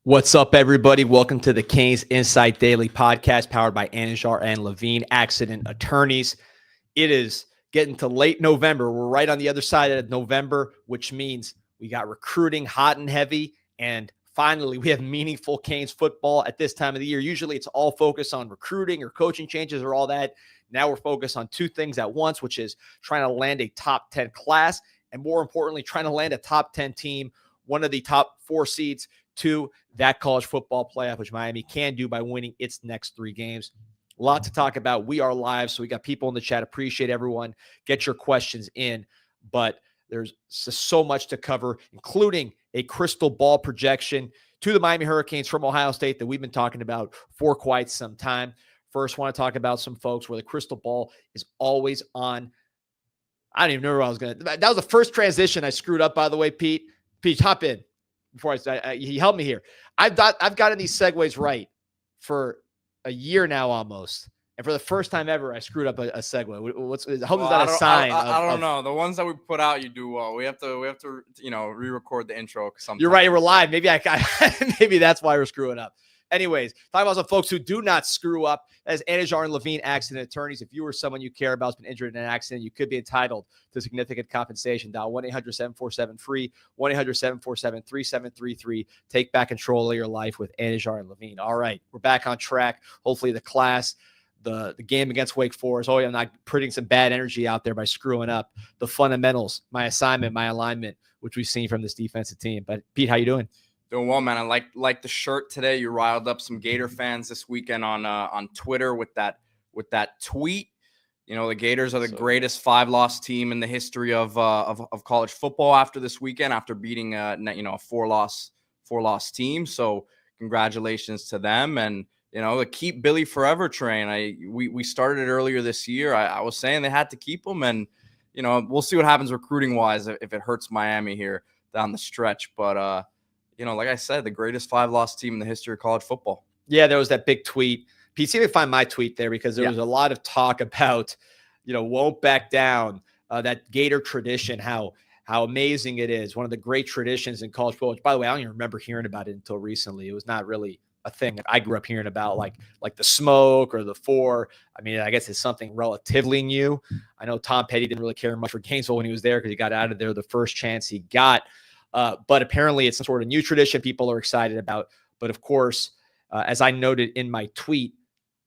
What's up, everybody? Welcome to the Canes Insight Daily Podcast, powered by Anajar and Levine Accident Attorneys. It is getting to late November. We're right on the other side of November, which means we got recruiting hot and heavy, and finally we have meaningful Canes football at this time of the year. Usually it's all focused on recruiting or coaching changes or all that. Now we're focused on two things at once, which is trying to land a top 10 class, and more importantly, trying to land a top 10 team, one of the top 4 seeds to that college football playoff, which Miami can do by winning its next 3 games. A lot to talk about. We are live, so we got people in the chat. Appreciate everyone. Get your questions in, but there's so much to cover, including a crystal ball projection to the Miami Hurricanes from Ohio State that we've been talking about for quite some time. First, want to talk about some folks where the crystal ball is always on. I don't even know where I was going to. That was the first transition I screwed up, by the way, Pete. Pete, hop in before he helped me here. I've gotten these segues right for a year now almost. And for the first time ever, I screwed up a segue. I hope it's not a sign. I don't know. The ones that we put out, you do well. We have to re-record the intro. You're right. We're live. Maybe maybe that's why we're screwing up. Anyways, talking about some folks who do not screw up as Anajar and Levine Accident Attorneys. If you or someone you care about has been injured in an accident, you could be entitled to significant compensation. Dial 1-800-747-FREE, 1-800-747-3733. Take back control of your life with Anajar and Levine. All right, we're back on track. Hopefully the class, the game against Wake Forest. Oh, yeah, I'm not putting some bad energy out there by screwing up the fundamentals, my assignment, my alignment, which we've seen from this defensive team. But Pete, how you doing? Doing well, man. I like the shirt today. You riled up some Gator fans this weekend on Twitter with that tweet. You know, the Gators are the greatest 5-loss team in the history of college football after this weekend, after beating a 4-loss team. So congratulations to them, and the keep Billy forever train. We started it earlier this year. I was saying they had to keep him, and we'll see what happens recruiting wise if it hurts Miami here down the stretch, but. Like I said, the greatest 5-loss team in the history of college football. Yeah, there was that big tweet. Pete, see if you find my tweet there, because there was a lot of talk about, won't back down, that Gator tradition, how amazing it is. One of the great traditions in college football, which, by the way, I don't even remember hearing about it until recently. It was not really a thing that I grew up hearing about, like the smoke or the 4. I mean, I guess it's something relatively new. I know Tom Petty didn't really care much for Gainesville when he was there because he got out of there the first chance he got. But apparently it's some sort of new tradition people are excited about. But of course, as I noted in my tweet,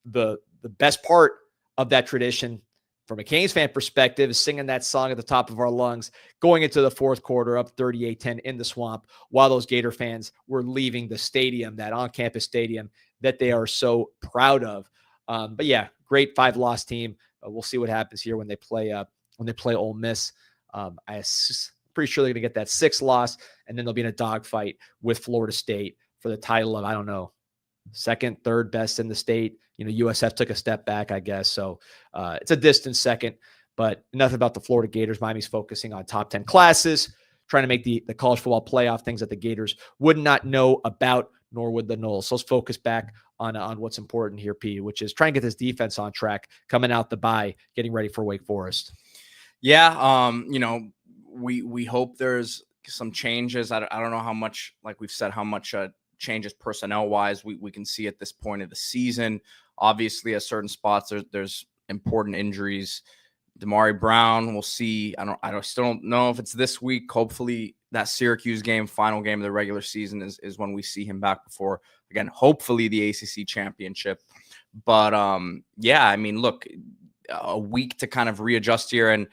the best part of that tradition from a Canes fan perspective is singing that song at the top of our lungs, going into the fourth quarter up 38-10 in the Swamp, while those Gator fans were leaving the stadium, that on-campus stadium that they are so proud of. But yeah, great 5-loss team. We'll see what happens here when they play Ole Miss. Pretty sure they're going to get that 6th loss, and then they'll be in a dogfight with Florida State for the title of, I don't know, 2nd, 3rd best in the state. USF took a step back, I guess. So it's a distant second, but enough about the Florida Gators. Miami's focusing on top 10 classes, trying to make the college football playoff, things that the Gators would not know about, nor would the Noles. So let's focus back on what's important here, Pete, which is trying to get this defense on track, coming out the bye, getting ready for Wake Forest. Yeah, we hope there's some changes. I don't know how much, like we've said, how much changes personnel-wise we can see at this point of the season. Obviously, at certain spots, there's important injuries. Damari Brown, we'll see. I still don't know if it's this week. Hopefully, that Syracuse game, final game of the regular season, is when we see him back before, again, hopefully the ACC championship. But, yeah, I mean, look, a week to kind of readjust here, and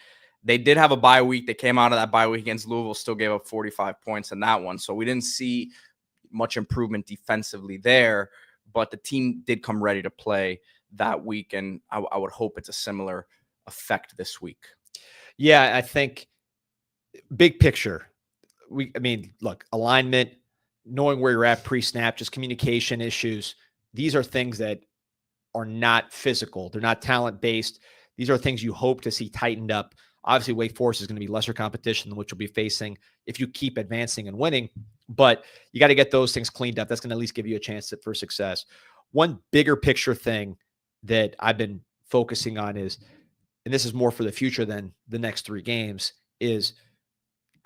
they did have a bye week. They came out of that bye week against Louisville, still gave up 45 points in that one. So we didn't see much improvement defensively there, but the team did come ready to play that week, and I would hope it's a similar effect this week. Yeah, I think big picture. Look, alignment, knowing where you're at pre-snap, just communication issues. These are things that are not physical. They're not talent-based. These are things you hope to see tightened up. Obviously, Wake Forest is going to be lesser competition than what you'll be facing if you keep advancing and winning, but you got to get those things cleaned up. That's going to at least give you a chance for success. One bigger picture thing that I've been focusing on is, and this is more for the future than the next 3 games, is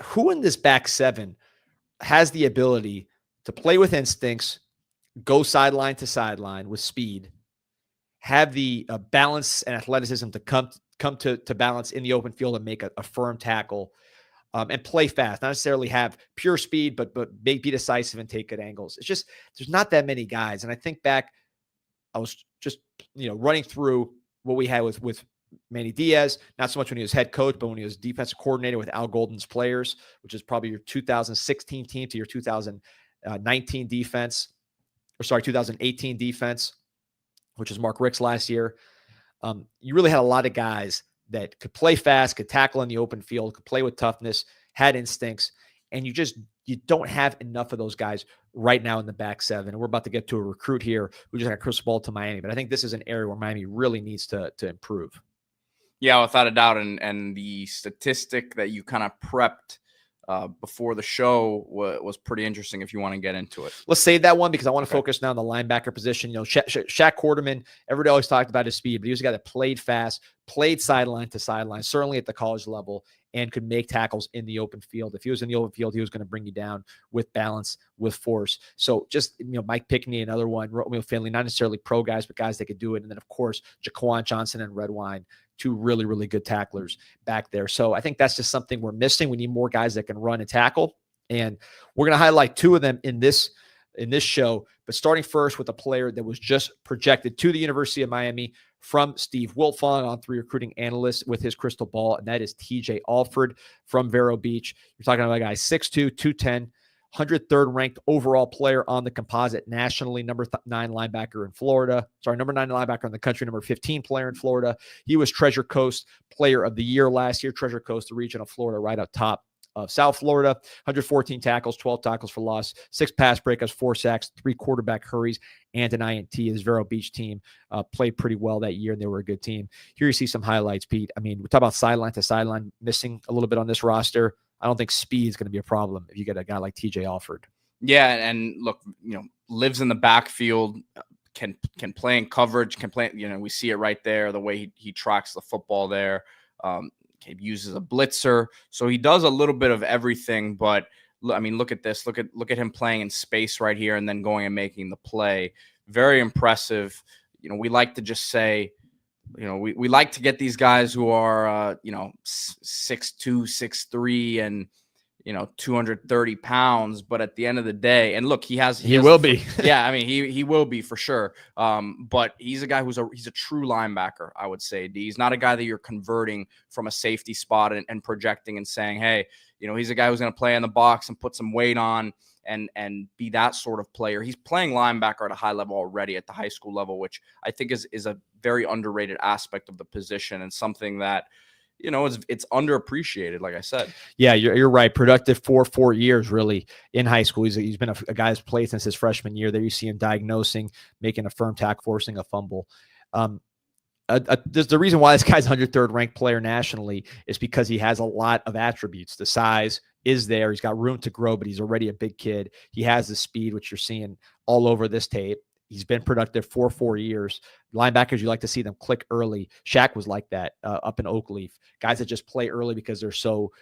who in this back 7 has the ability to play with instincts, go sideline to sideline with speed, have the balance and athleticism to come to balance in the open field and make a firm tackle, and play fast. Not necessarily have pure speed, but be decisive and take good angles. It's just there's not that many guys. And I think back, I was just running through what we had with Manny Diaz, not so much when he was head coach, but when he was defensive coordinator with Al Golden's players, which is probably your 2016 team to your 2019 defense, 2018 defense, which was Mark Rick's last year. You really had a lot of guys that could play fast, could tackle in the open field, could play with toughness, had instincts, and you don't have enough of those guys right now in the back seven. And we're about to get to a recruit here who just got crystal ball to Miami, but I think this is an area where Miami really needs to improve. Yeah, without a doubt. And the statistic that you kind of prepped before the show was pretty interesting if you want to get into it. Let's save that one because I want to focus now on the linebacker position. Shaq Quarterman, everybody always talked about his speed, but he was a guy that played fast, played sideline to sideline, certainly at the college level, and could make tackles in the open field. If he was in the open field, he was going to bring you down with balance, with force. So just, Mike Pickney, another one, Romeo Finley, not necessarily pro guys, but guys that could do it. And then, of course, Jaquan Johnson and Redwine, two really, really good tacklers back there. So I think that's just something we're missing. We need more guys that can run and tackle. And we're going to highlight two of them in this show, but starting first with a player that was just projected to the University of Miami from Steve Wiltfong on 3 recruiting analysts with his crystal ball, and that is TJ Alford from Vero Beach. You're talking about a guy 6'2", 210, 103rd ranked overall player on the composite nationally, number 9 linebacker in Florida. Number 9 linebacker in the country, number 15 player in Florida. He was Treasure Coast Player of the Year last year. Treasure Coast, the region of Florida, right up top of South Florida. 114 tackles, 12 tackles for loss, 6 pass breakups, 4 sacks, 3 quarterback hurries, and an INT. His Vero Beach team played pretty well that year, and they were a good team. Here you see some highlights, Pete. I mean, we talk about sideline to sideline missing a little bit on this roster. I don't think speed is going to be a problem if you get a guy like TJ Alford. Yeah, and look, lives in the backfield, can play in coverage, can play. We see it right there, the way he tracks the football there. He uses a blitzer, so he does a little bit of everything. But I mean, look at this. Look at him playing in space right here, and then going and making the play. Very impressive. We like to just say, we like to get these guys who are 6'2", 6'3", and 230 pounds. But at the end of the day, and look, he will be. Yeah, I mean, he will be for sure. But he's a guy he's a true linebacker, I would say. He's not a guy that you're converting from a safety spot and projecting and saying, hey, he's a guy who's going to play in the box and put some weight on and be that sort of player. He's playing linebacker at a high level already at the high school level, which I think is a very underrated aspect of the position and something that it's underappreciated, like I said. Yeah, you're right. Productive for 4 years, really, in high school. He's been a guy who's played since his freshman year. There you see him diagnosing, making a firm tackle, forcing a fumble. The reason why this guy's 103rd ranked player nationally is because he has a lot of attributes. The size is there. He's got room to grow, but he's already a big kid. He has the speed, which you're seeing all over this tape. He's been productive for 4 years. Linebackers, you like to see them click early. Shaq was like that up in Oakleaf. Guys that just play early because they're so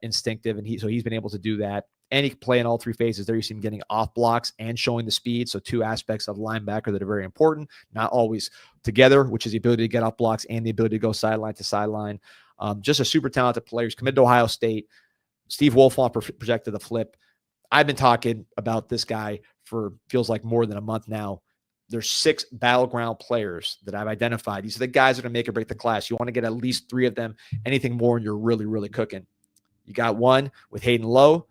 instinctive, and he's been able to do that. And he can play in all 3 phases. There you see him getting off blocks and showing the speed. So 2 aspects of linebacker that are very important, not always together, which is the ability to get off blocks and the ability to go sideline to sideline. Just a super talented player. He's committed to Ohio State. Steve Wiltfong projected the flip. I've been talking about this guy for feels like more than a month now. There's 6 Battleground players that I've identified. These are the guys that are going to make or break the class. You want to get at least 3 of them. Anything more, and you're really, really cooking. You got one with Hayden Lowe,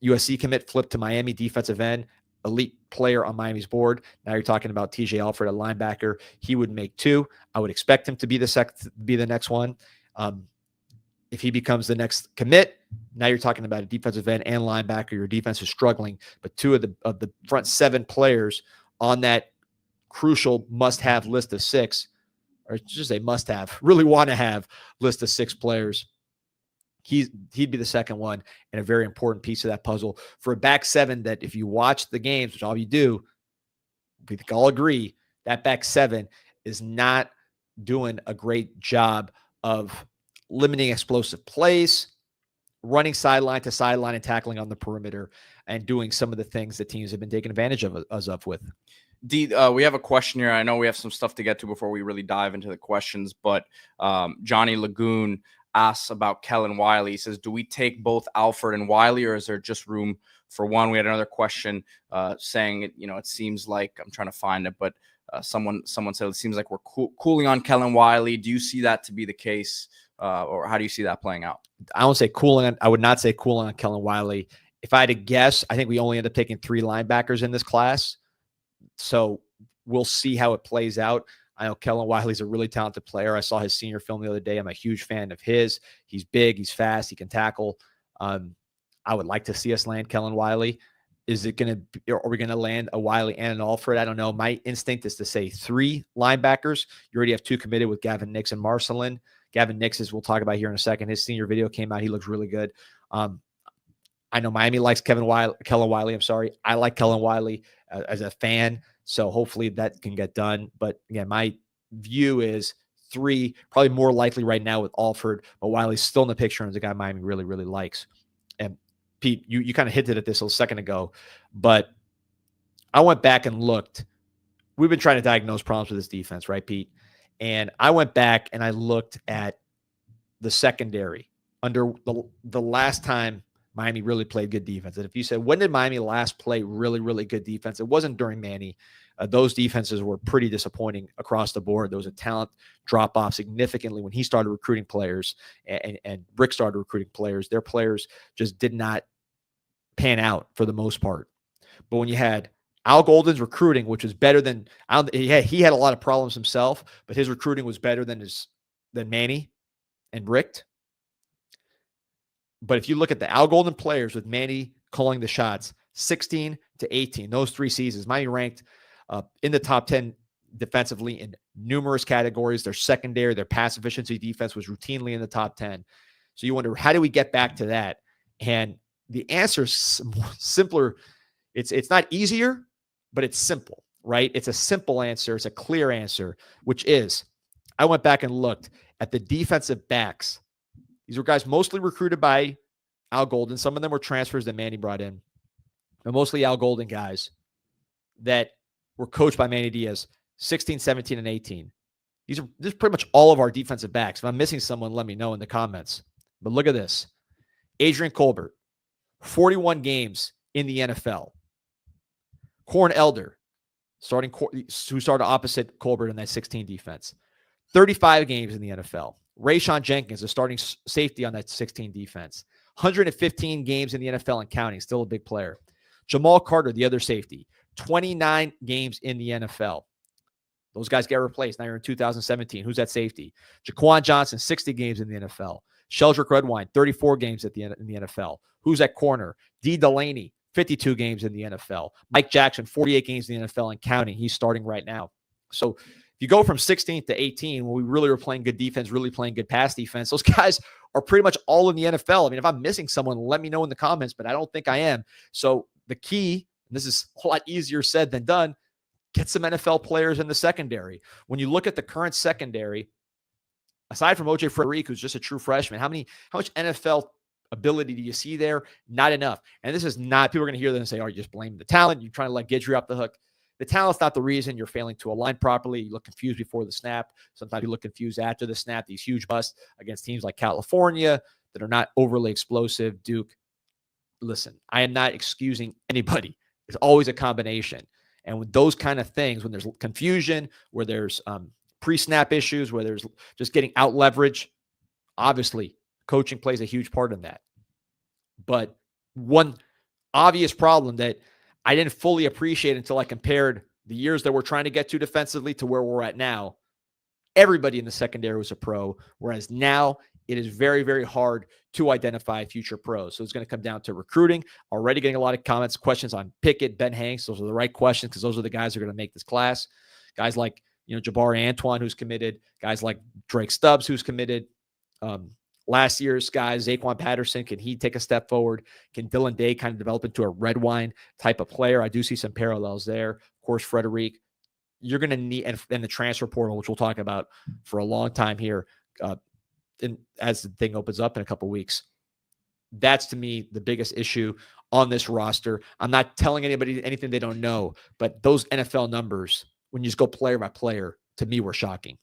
USC commit, flipped to Miami, defensive end, elite player on Miami's board. Now you're talking about TJ Alford, a linebacker. He would make 2. I would expect him to be the next one. If he becomes the next commit, now you're talking about a defensive end and linebacker. Your defense is struggling, but 2 of the front 7 players on that crucial must-have list of 6, or just a must-have, really want to have list of 6 players. He'd be the second one and a very important piece of that puzzle for a back 7 that if you watch the games, which all you do, we can all agree that back 7 is not doing a great job of limiting explosive plays, running sideline to sideline and tackling on the perimeter and doing some of the things that teams have been taking advantage of us with. We have a question here. I know we have some stuff to get to before we really dive into the questions, but Johnny Lagoon asks about Kellen Wiley. He says, do we take both Alford and Wiley, or is there just room for one? We had another question saying, it seems like, I'm trying to find it, but someone said it seems like we're cooling on Kellen Wiley. Do you see that to be the case, or how do you see that playing out? I won't say cooling. I would not say cooling on Kellen Wiley. If I had to guess, I think we only end up taking 3 linebackers in this class. So we'll see how it plays out. I know Kellen Wiley's a really talented player. I saw his senior film the other day. I'm a huge fan of his. He's big, he's fast, he can tackle. I would like to see us land Kellen Wiley. Is it going to, are we going to land a Wiley and an Alford? I don't know. My instinct is to say 3 linebackers. You already have 2 committed with Gavin Nix and Marcelin. Gavin Nix, as we'll talk about here in a second, his senior video came out. He looks really good. I know Miami likes Kellen Wiley. I'm sorry. I like Kellen Wiley as a fan. So hopefully that can get done. But again, my view is 3, probably more likely right now with Alford, but Wiley's still in the picture and is a guy Miami really, really likes. And Pete, you kind of hinted at this a second ago, but I went back and looked. We've been trying to diagnose problems with this defense, right, Pete? And I went back and I looked at the secondary under the last time Miami really played good defense. And if you said, when did Miami last play really, really good defense? It wasn't during Manny. Those defenses were pretty disappointing across the board. There was a talent drop off significantly when he started recruiting players and Rick started recruiting players. Their players just did not pan out for the most part. But when you had Al Golden's recruiting, which was better than he had a lot of problems himself, but his recruiting was better than Manny and Rick. But if you look at the Al Golden players with Manny calling the shots, 16 to 18, those 3 seasons, Miami ranked in the top 10 defensively in numerous categories. Their secondary, their pass efficiency defense was routinely in the top 10. So you wonder, how do we get back to that? And the answer is simpler. It's not easier, but it's simple, right? It's a simple answer. It's a clear answer, which is, I went back and looked at the defensive backs. These were guys mostly recruited by Al Golden. Some of them were transfers that Manny brought in, but mostly Al Golden guys that were coached by Manny Diaz, 16, 17, and 18. This is pretty much all of our defensive backs. If I'm missing someone, let me know in the comments. But look at this. Adrian Colbert, 41 games in the NFL. Corn Elder, who started opposite Colbert in that 16 defense. 35 games in the NFL. Rayshon Jenkins, the starting safety on that 16 defense. 115 games in the NFL and counting, still a big player. Jamal Carter, the other safety, 29 games in the NFL. Those guys get replaced. Now you're in 2017. Who's that safety? Jaquan Johnson, 60 games in the NFL. Sheldrick Redwine, 34 games in the NFL. Who's at corner? D. Delaney, 52 games in the NFL. Mike Jackson, 48 games in the NFL and counting. He's starting right now. So if you go from 16th to 18, when we really were playing good defense, really playing good pass defense, those guys are pretty much all in the NFL. I mean, if I'm missing someone, let me know in the comments, but I don't think I am. So the key, and this is a lot easier said than done, get some NFL players in the secondary. When you look at the current secondary, aside from OJ Frederick, who's just a true freshman, how much NFL ability do you see there? Not enough. And this is not, people are going to hear this and say, oh, you just blame the talent. You're trying to let Guidry off the hook. The talent's not the reason. You're failing to align properly. You look confused before the snap. Sometimes you look confused after the snap. These huge busts against teams like California that are not overly explosive. Duke, listen, I am not excusing anybody. It's always a combination. And with those kind of things, when there's confusion, where there's pre-snap issues, where there's just getting out leverage, obviously coaching plays a huge part in that. But one obvious problem that I didn't fully appreciate until I compared the years that we're trying to get to defensively to where we're at now, everybody in the secondary was a pro, whereas now it is very, very hard to identify future pros. So it's going to come down to recruiting. Already getting a lot of comments, questions on Pickett, Ben Hanks. Those are the right questions because those are the guys who are going to make this class. Guys like, Jabari Antoine, who's committed. Guys like Drake Stubbs, who's committed. Last year's guys, Zaquan Patterson, can he take a step forward? Can Dylan Day kind of develop into a red wine type of player? I do see some parallels there. Of course, Frederick, you're going to need, and the transfer portal, which we'll talk about for a long time here, as the thing opens up in a couple of weeks. That's to me the biggest issue on this roster. I'm not telling anybody anything they don't know, but those NFL numbers, when you just go player by player, to me were shocking.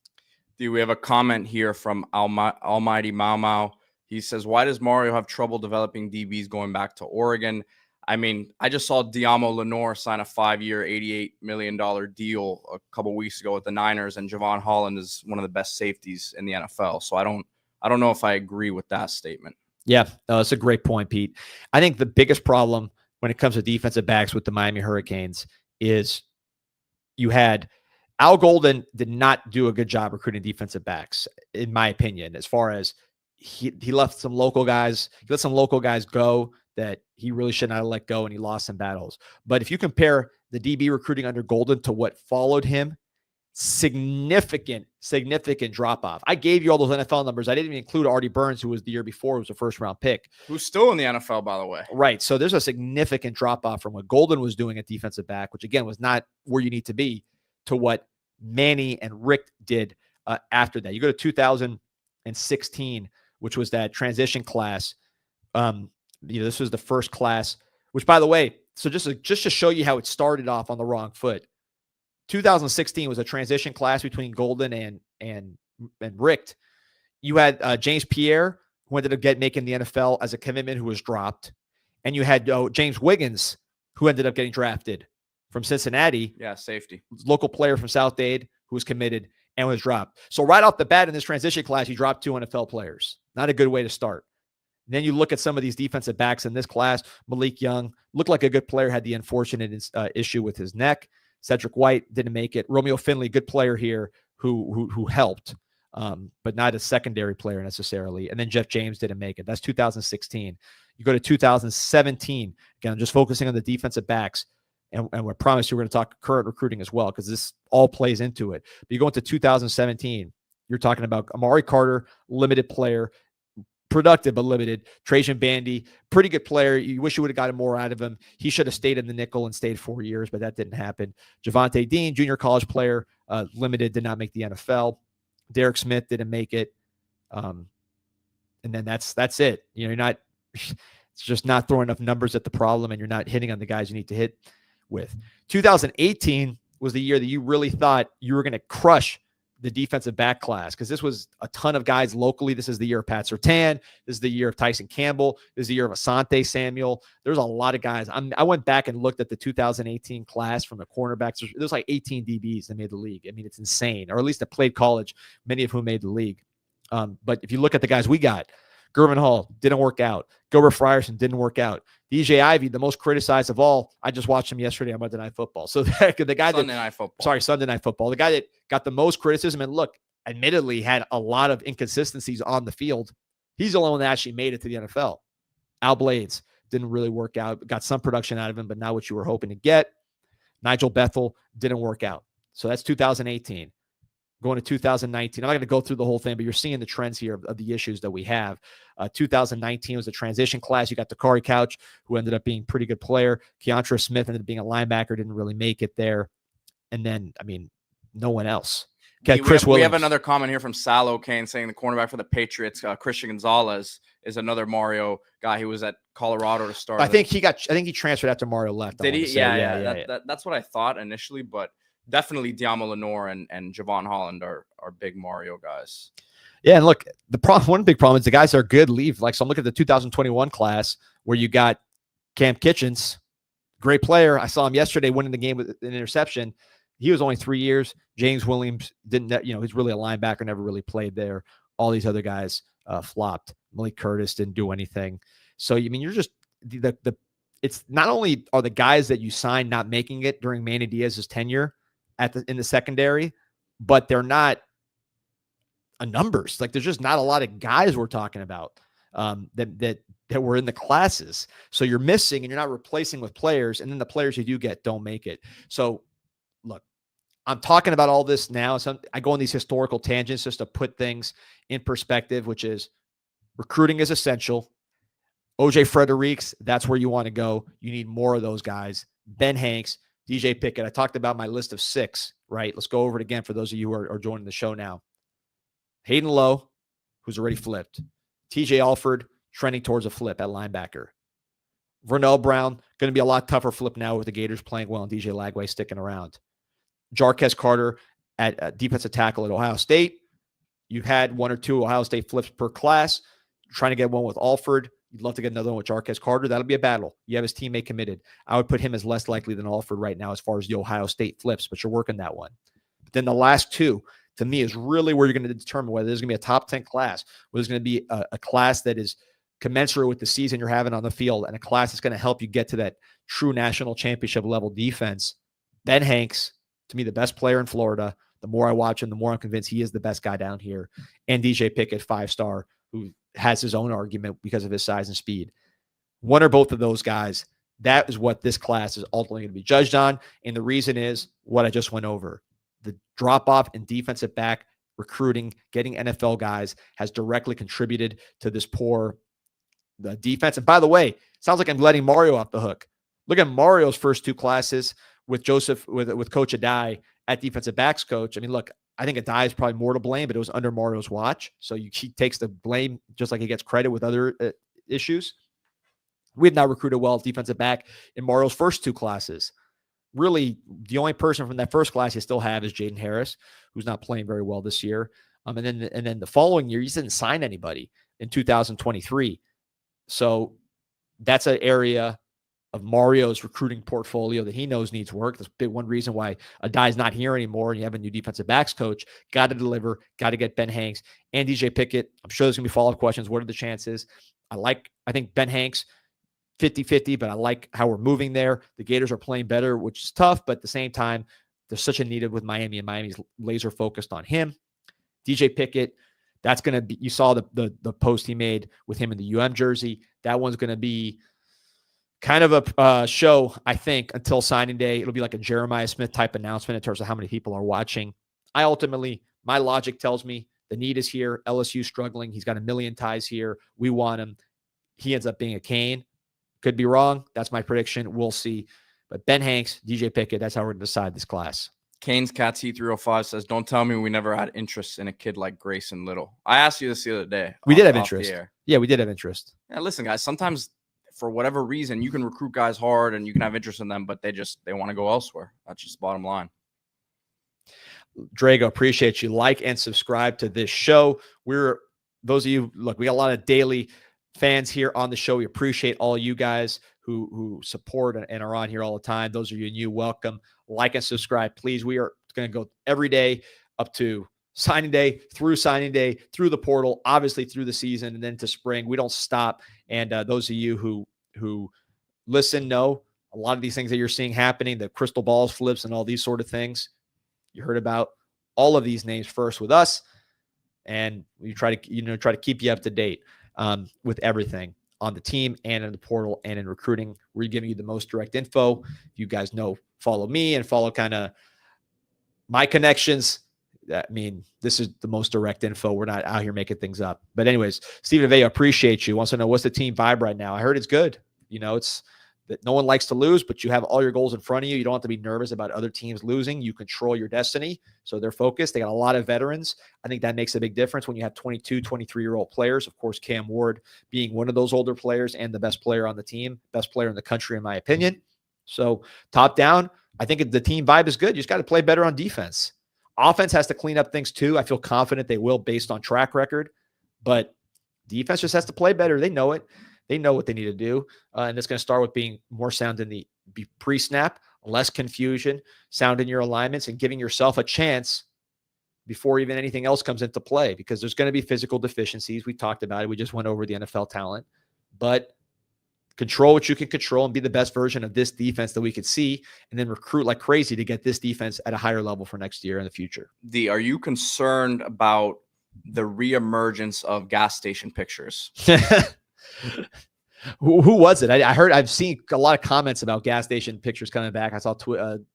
We have a comment here from Almighty Mau Mau. He says, why does Mario have trouble developing DBs going back to Oregon? I mean, I just saw Diamo Lenore sign a 5-year, $88 million deal a couple weeks ago with the Niners, and Javon Holland is one of the best safeties in the NFL. So I don't know if I agree with that statement. Yeah, that's a great point, Pete. I think the biggest problem when it comes to defensive backs with the Miami Hurricanes is you had Al Golden did not do a good job recruiting defensive backs, in my opinion, as far as he left some local guys. He let some local guys go that he really should not have let go, and he lost some battles. But if you compare the DB recruiting under Golden to what followed him, significant drop-off. I gave you all those NFL numbers. I didn't even include Artie Burns, who was the year before, who was a first-round pick. Who's still in the NFL, by the way. Right. So there's a significant drop-off from what Golden was doing at defensive back, which, again, was not where you need to be, to what Manny and Rick did after that. You go to 2016, which was that transition class. This was the first class, which, by the way, so just to show you how it started off on the wrong foot, 2016 was a transition class between Golden and Richt. You had James Pierre, who ended up making the NFL as a commitment, who was dropped. And you had James Wiggins, who ended up getting drafted from Cincinnati. Yeah, safety. Local player from South Dade who was committed and was dropped. So right off the bat in this transition class, you dropped 2 NFL players. Not a good way to start. And then you look at some of these defensive backs in this class. Malik Young looked like a good player, had the unfortunate issue with his neck. Cedric White didn't make it. Romeo Finley, good player here who helped, but not a secondary player necessarily. And then Jeff James didn't make it. That's 2016. You go to 2017. Again, I'm just focusing on the defensive backs. And we promise you we're going to talk current recruiting as well, because this all plays into it. But you go into 2017, you're talking about Amari Carter, limited player, productive but limited. Trajan Bandy, pretty good player. You wish you would have gotten more out of him. He should have stayed in the nickel and stayed 4 years, but that didn't happen. Javonte Dean, junior college player, limited, did not make the NFL. Derek Smith didn't make it. And then that's it. You're not, it's just not throwing enough numbers at the problem, and you're not hitting on the guys you need to hit with. 2018 was the year that you really thought you were going to crush the defensive back class, because this was a ton of guys locally. This is the year of Pat Surtain. This is the year of Tyson Campbell. This is the year of Asante Samuel. There's a lot of guys. I went back and looked at the 2018 class from the cornerbacks. There's like 18 DBs that made the league. I mean, it's insane, or at least that played college, many of whom made the league. But if you look at the guys we got, Gervin Hall didn't work out. Gilbert Frierson didn't work out. DJ Ivey, the most criticized of all. I just watched him yesterday on Monday Night Football. So the guy Sunday Night Football. The guy that got the most criticism, and look, admittedly had a lot of inconsistencies on the field. He's the only one that actually made it to the NFL. Al Blades didn't really work out. Got some production out of him, but not what you were hoping to get. Nigel Bethel didn't work out. So that's 2018. Going to 2019, I'm not going to go through the whole thing, but you're seeing the trends here of the issues that we have. 2019 was a transition class. You got Dakari Couch, who ended up being a pretty good player. Keontra Smith ended up being a linebacker, didn't really make it there. And then, I mean, no one else. We have another comment here from Sal O'Kane saying the cornerback for the Patriots, Christian Gonzalez, is another Mario guy who was at Colorado to start. I think he transferred after Mario left. Did he? Yeah. That's what I thought initially, but definitely Diamo Lenore and Javon Holland are big Mario guys. Yeah, and look, one big problem is the guys that are good leave. Like, so I'm looking at the 2021 class where you got Cam Kitchens, great player. I saw him yesterday winning the game with an interception. He was only 3 years. James Williams didn't, he's really a linebacker, never really played there. All these other guys flopped. Malik Curtis didn't do anything. So, I mean, you're just it's not only are the guys that you signed not making it during Manny Diaz's tenure in the secondary, but they're not numbers. Like, there's just not a lot of guys we're talking about that were in the classes. So you're missing, and you're not replacing with players, and then the players you do get don't make it. So look, I'm talking about all this now. So I go on these historical tangents just to put things in perspective, which is recruiting is essential. OJ Fredericks, that's where you want to go. You need more of those guys. Ben Hanks, DJ Pickett. I talked about my list of 6, right? Let's go over it again for those of you who are joining the show now. Hayden Lowe, who's already flipped. TJ Alford, trending towards a flip at linebacker. Vernell Brown, going to be a lot tougher flip now with the Gators playing well and DJ Lagway sticking around. Jarquez Carter at defensive tackle at Ohio State. You've had 1 or 2 Ohio State flips per class. You're trying to get one with Alford. You'd love to get another one with Jarquez Carter. That'll be a battle. You have his teammate committed. I would put him as less likely than Alford right now as far as the Ohio State flips, but you're working that one. But then the last 2, to me, is really where you're going to determine whether there's going to be a top 10 class, whether there's going to be a class that is commensurate with the season you're having on the field, and a class that's going to help you get to that true national championship level defense. Ben Hanks, to me, the best player in Florida. The more I watch him, the more I'm convinced he is the best guy down here. And DJ Pickett, 5-star, who has his own argument because of his size and speed. One or both of those guys, that is what this class is ultimately going to be judged on. And the reason is what I just went over. The drop-off in defensive back recruiting, getting NFL guys, has directly contributed to this poor defense. And by the way, it sounds like I'm letting Mario off the hook. Look at Mario's first 2 classes with with Coach Adai at defensive backs coach. I mean, look, I think Adai is probably more to blame, but it was under Mario's watch. So he takes the blame just like he gets credit with other issues. We had not recruited well defensive back in Mario's first 2 classes. Really, the only person from that first class you still have is Jaden Harris, who's not playing very well this year. And then the following year, he didn't sign anybody in 2023. So that's an area of Mario's recruiting portfolio that he knows needs work. That's big one reason why Adai's not here anymore, and you have a new defensive backs coach. Got to deliver, got to get Ben Hanks and DJ Pickett. I'm sure there's going to be follow-up questions. What are the chances? I think Ben Hanks, 50-50, but I like how we're moving there. The Gators are playing better, which is tough, but at the same time, there's such a need with Miami, and Miami's laser focused on him. DJ Pickett, that's going to be, you saw the post he made with him in the UM jersey. That one's going to be kind of a show, I think, until signing day. It'll be like a Jeremiah Smith type announcement in terms of how many people are watching. My logic tells me the need is here. LSU struggling. He's got a million ties here. We want him. He ends up being a Cane. Could be wrong. That's my prediction. We'll see. But Ben Hanks, DJ Pickett, that's how we're going to decide this class. Canes Cat T305 says, "Don't tell me we never had interest in a kid like Grayson Little." I asked you this the other day. We did have interest. Yeah, we did have interest. Yeah, listen, guys, sometimes for whatever reason, you can recruit guys hard and you can have interest in them, but they want to go elsewhere. That's just the bottom line. Drago, appreciate you. Like and subscribe to this show. Those of you, look, we got a lot of daily fans here on the show. We appreciate all you guys who support and are on here all the time. Those of you new, welcome. Like and subscribe, please. We are going to go every day up to signing day, through the portal, obviously through the season, and then to spring. We don't stop. And those of you who listen know a lot of these things that you're seeing happening, the crystal balls flips and all these sort of things. You heard about all of these names first with us, and we try to keep you up to date with everything on the team and in the portal and in recruiting. We're giving you the most direct info. You guys know, follow me and follow kind of my connections. I mean, this is the most direct info. We're not out here making things up. But anyways, Stephen Aveo, appreciate you. Wants to know, what's the team vibe right now? I heard it's good. It's that no one likes to lose, but you have all your goals in front of you. You don't have to be nervous about other teams losing. You control your destiny. So they're focused. They got a lot of veterans. I think that makes a big difference when you have 22, 23-year-old players. Of course, Cam Ward being one of those older players and the best player on the team, best player in the country, in my opinion. So top down, I think the team vibe is good. You just got to play better on defense. Offense has to clean up things too. I feel confident they will based on track record, but defense just has to play better. They know it. They know what they need to do. And it's going to start with being more sound in the pre-snap, less confusion, sound in your alignments, and giving yourself a chance before even anything else comes into play, because there's going to be physical deficiencies. We talked about it. We just went over the NFL talent, but control what you can control and be the best version of this defense that we could see, and then recruit like crazy to get this defense at a higher level for next year in the future. Are you concerned about the reemergence of gas station pictures? Who was it? I've seen a lot of comments about gas station pictures coming back. I saw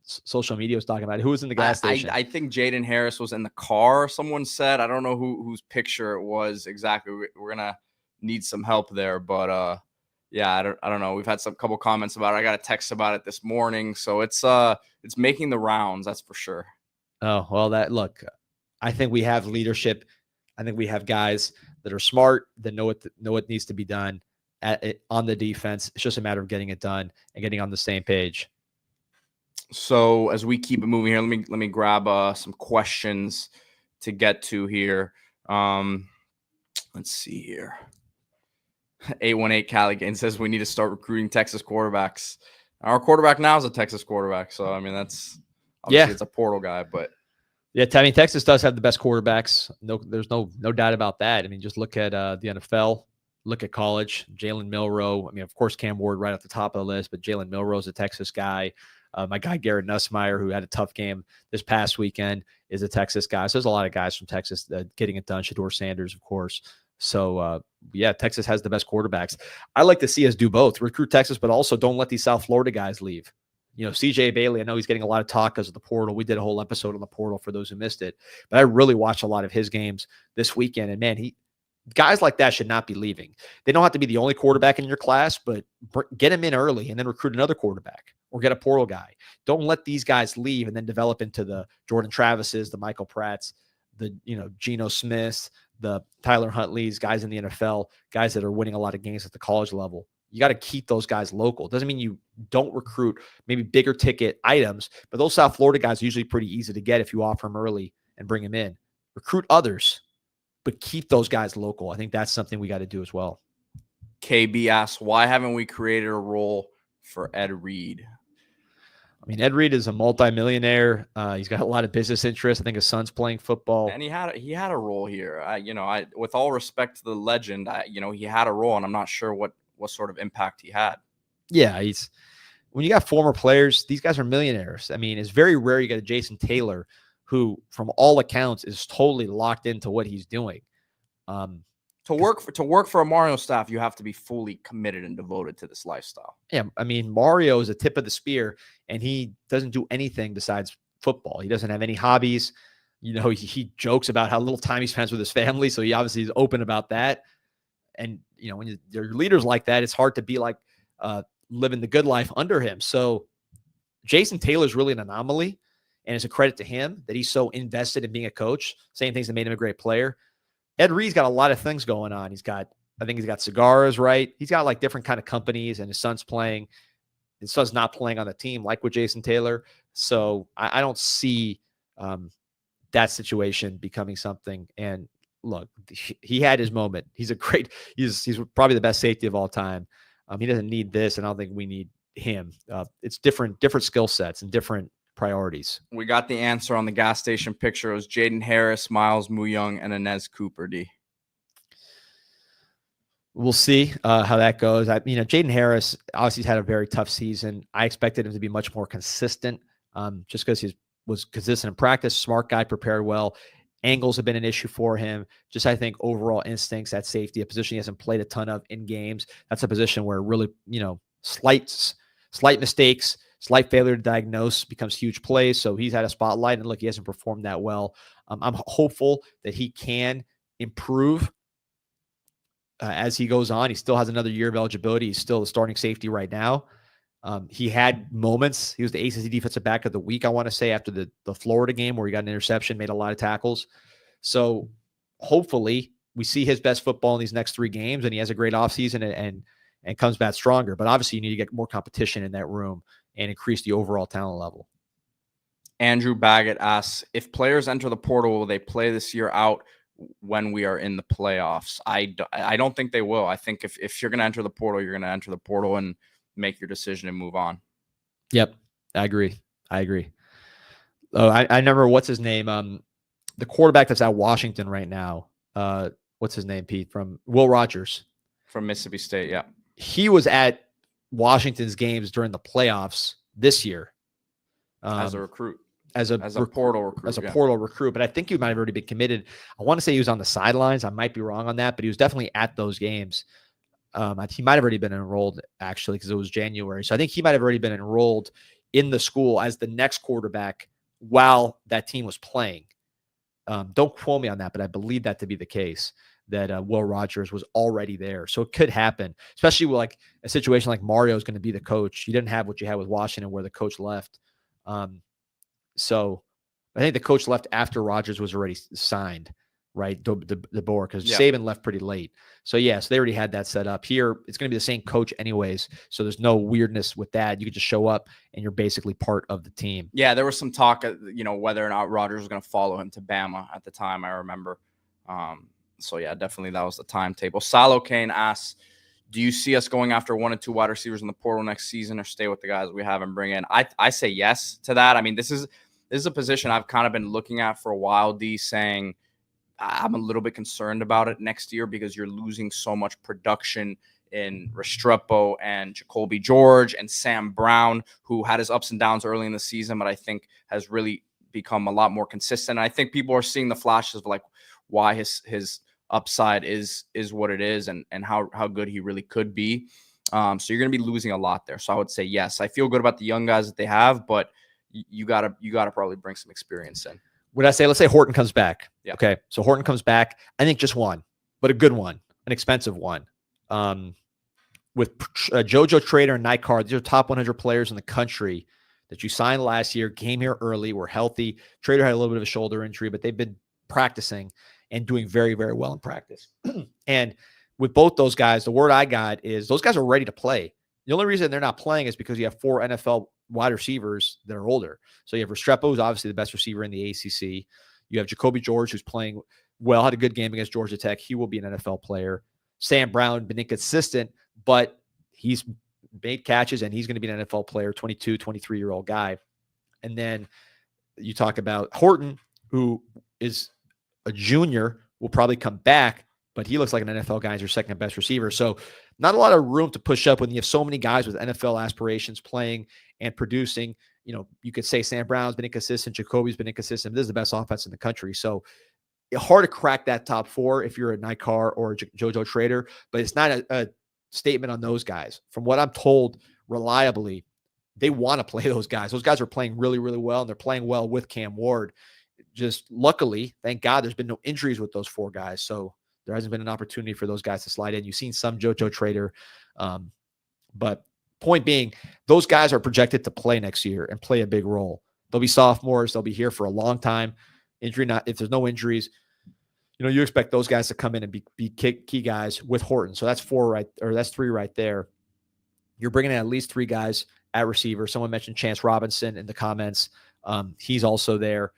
social media was talking about it. Who was in the gas station? I think Jaden Harris was in the car. Someone said, I don't know whose picture it was exactly. We're going to need some help there, but yeah, I don't know. We've had some couple comments about it. I got a text about it this morning. So it's making the rounds. That's for sure. Oh, well, look, I think we have leadership I think we have guys that are smart, that know what needs to be done on the defense. It's just a matter of getting it done and getting on the same page. So as we keep it moving here, let me grab some questions to get to here. Let's see here. 818 Cali Gain says we need to start recruiting Texas quarterbacks. Our quarterback now is a Texas quarterback, so I mean that's obviously it's a portal guy, but yeah, I mean Texas does have the best quarterbacks. There's no doubt about that. I mean, just look at the NFL, look at college. Jalen Milroe. I mean, of course, Cam Ward right at the top of the list, but Jalen Milroe is a Texas guy. My guy Garrett Nussmeier, who had a tough game this past weekend, is a Texas guy. So there's a lot of guys from Texas getting it done. Shedeur Sanders, of course. So, yeah, Texas has the best quarterbacks. I like to see us do both, recruit Texas, but also don't let these South Florida guys leave. You know, CJ Bailey, I know he's getting a lot of talk because of the portal. We did a whole episode on the portal for those who missed it. But I really watched a lot of his games this weekend. And, man, guys like that should not be leaving. They don't have to be the only quarterback in your class, but get him in early and then recruit another quarterback or get a portal guy. Don't let these guys leave and then develop into the Jordan Travises, the Michael Pratts, the Geno Smiths, the Tyler Huntleys, guys in the NFL, guys that are winning a lot of games at the college level. You got to keep those guys local. Doesn't mean you don't recruit maybe bigger ticket items, but those South Florida guys are usually pretty easy to get if you offer them early and bring them in. Recruit others, but keep those guys local. I think that's something we got to do as well. KB asks, why haven't we created a role for Ed Reed? I mean, Ed Reed is a multimillionaire. He's got a lot of business interests. I think his son's playing football, and he had a role here. I with all respect to the legend, he had a role, and I'm not sure what sort of impact he had. Yeah, when you got former players, these guys are millionaires. I mean, it's very rare you get a Jason Taylor who, from all accounts, is totally locked into what he's doing. To work for a Mario staff, you have to be fully committed and devoted to this lifestyle. Yeah, I mean, Mario is a tip of the spear, and he doesn't do anything besides football. He doesn't have any hobbies. He jokes about how little time he spends with his family, so he obviously is open about that. And when you're leaders like that, it's hard to be like living the good life under him. So Jason Taylor's really an anomaly, and it's a credit to him that he's so invested in being a coach. Same things that made him a great player. Ed Reed's got a lot of things going on. I think he's got cigars, right? He's got like different kind of companies, and his son's playing. His son's not playing on the team like with Jason Taylor. So I don't see that situation becoming something. And look, he had his moment. He's probably the best safety of all time. He doesn't need this, and I don't think we need him. It's different skill sets and different priorities. We got the answer on the gas station picture. It was Jaden Harris, Miles Muyung, and Inez Cooper. D. We'll see how that goes. Jaden Harris obviously had a very tough season. I expected him to be much more consistent, just because he was consistent in practice. Smart guy, prepared well. Angles have been an issue for him. Just, I think, overall instincts at safety, a position he hasn't played a ton of in games. That's a position where really, slight mistakes, slight failure to diagnose becomes huge plays. So he's had a spotlight, and look, he hasn't performed that well. I'm hopeful that he can improve as he goes on. He still has another year of eligibility. He's still the starting safety right now. He had moments. He was the ACC defensive back of the week, I want to say, after the Florida game where he got an interception, made a lot of tackles. So hopefully we see his best football in these next 3 games, and he has a great offseason and comes back stronger. But obviously you need to get more competition in that room and increase the overall talent level. Andrew Baggett asks, if players enter the portal, will they play this year out when we are in the playoffs? I don't think they will. I think if you're going to enter the portal, you're going to enter the portal and make your decision and move on. Yep. I agree. Oh, I remember, what's his name? The quarterback that's at Washington right now. What's his name, Pete? From Will Rogers. From Mississippi State, yeah. He was at Washington's games during the playoffs this year. As a recruit. As a portal recruit. As a portal recruit. But I think he might have already been committed. I want to say he was on the sidelines. I might be wrong on that, but he was definitely at those games. He might have already been enrolled, actually, because it was January. So I think he might have already been enrolled in the school as the next quarterback while that team was playing. Don't quote me on that, but I believe that to be the case, that Will Rogers was already there. So it could happen, especially with like a situation like Mario is going to be the coach. You didn't have what you had with Washington where the coach left. So I think the coach left after Rogers was already signed. right? The board, because Yeah. Saban left pretty late. So yes, they already had that set up. Here, it's going to be the same coach anyways. So there's no weirdness with that. You could just show up and you're basically part of the team. Yeah, there was some talk, whether or not Rodgers was going to follow him to Bama at the time, I remember. So yeah, definitely that was the timetable. Salo Kane asks, do you see us going after 1 and 2 wide receivers in the portal next season, or stay with the guys we have and bring in? I say yes to that. I mean, this is a position I've kind of been looking at for a while, D, saying I'm a little bit concerned about it next year because you're losing so much production in Restrepo and Jacoby George and Sam Brown, who had his ups and downs early in the season, but I think has really become a lot more consistent. And I think people are seeing the flashes of like why his upside is what it is and how good he really could be. So you're going to be losing a lot there. So I would say yes. I feel good about the young guys that they have, but you gotta probably bring some experience in. Would I say, let's say Horton comes back. Yeah. Okay. So Horton comes back. I think just one, but a good one, an expensive one. With JoJo Trader and Nykar, these are top 100 players in the country that you signed last year, came here early, were healthy. Trader had a little bit of a shoulder injury, but they've been practicing and doing very, very well in practice. And with both those guys, the word I got is those guys are ready to play. The only reason they're not playing is because you have 4 NFL wide receivers that are older. So you have Restrepo, who's obviously the best receiver in the ACC. You have Jacoby George, who's playing well, had a good game against Georgia Tech. He will be an NFL player. Sam Brown, been inconsistent, but he's made catches and he's going to be an NFL player, 22, 23-year-old guy. And then you talk about Horton, who is a junior, will probably come back, but he looks like an NFL guy as your second best receiver. So not a lot of room to push up when you have so many guys with NFL aspirations playing and producing. You could say Sam Brown's been inconsistent. Jacoby's been inconsistent. This is the best offense in the country. So hard to crack that top 4 if you're a Nykar or a JoJo Trader, but it's not a statement on those guys. From what I'm told reliably, they want to play those guys. Those guys are playing really, really well, and they're playing well with Cam Ward. Just luckily, thank God, there's been no injuries with those 4 guys. So there hasn't been an opportunity for those guys to slide in. You've seen some JoJo Trader. But point being, those guys are projected to play next year and play a big role. They'll be sophomores. They'll be here for a long time. If there's no injuries, you expect those guys to come in and be key guys with Horton. So that's 3 right there. You're bringing in at least 3 guys at receiver. Someone mentioned Chance Robinson in the comments. He's also there.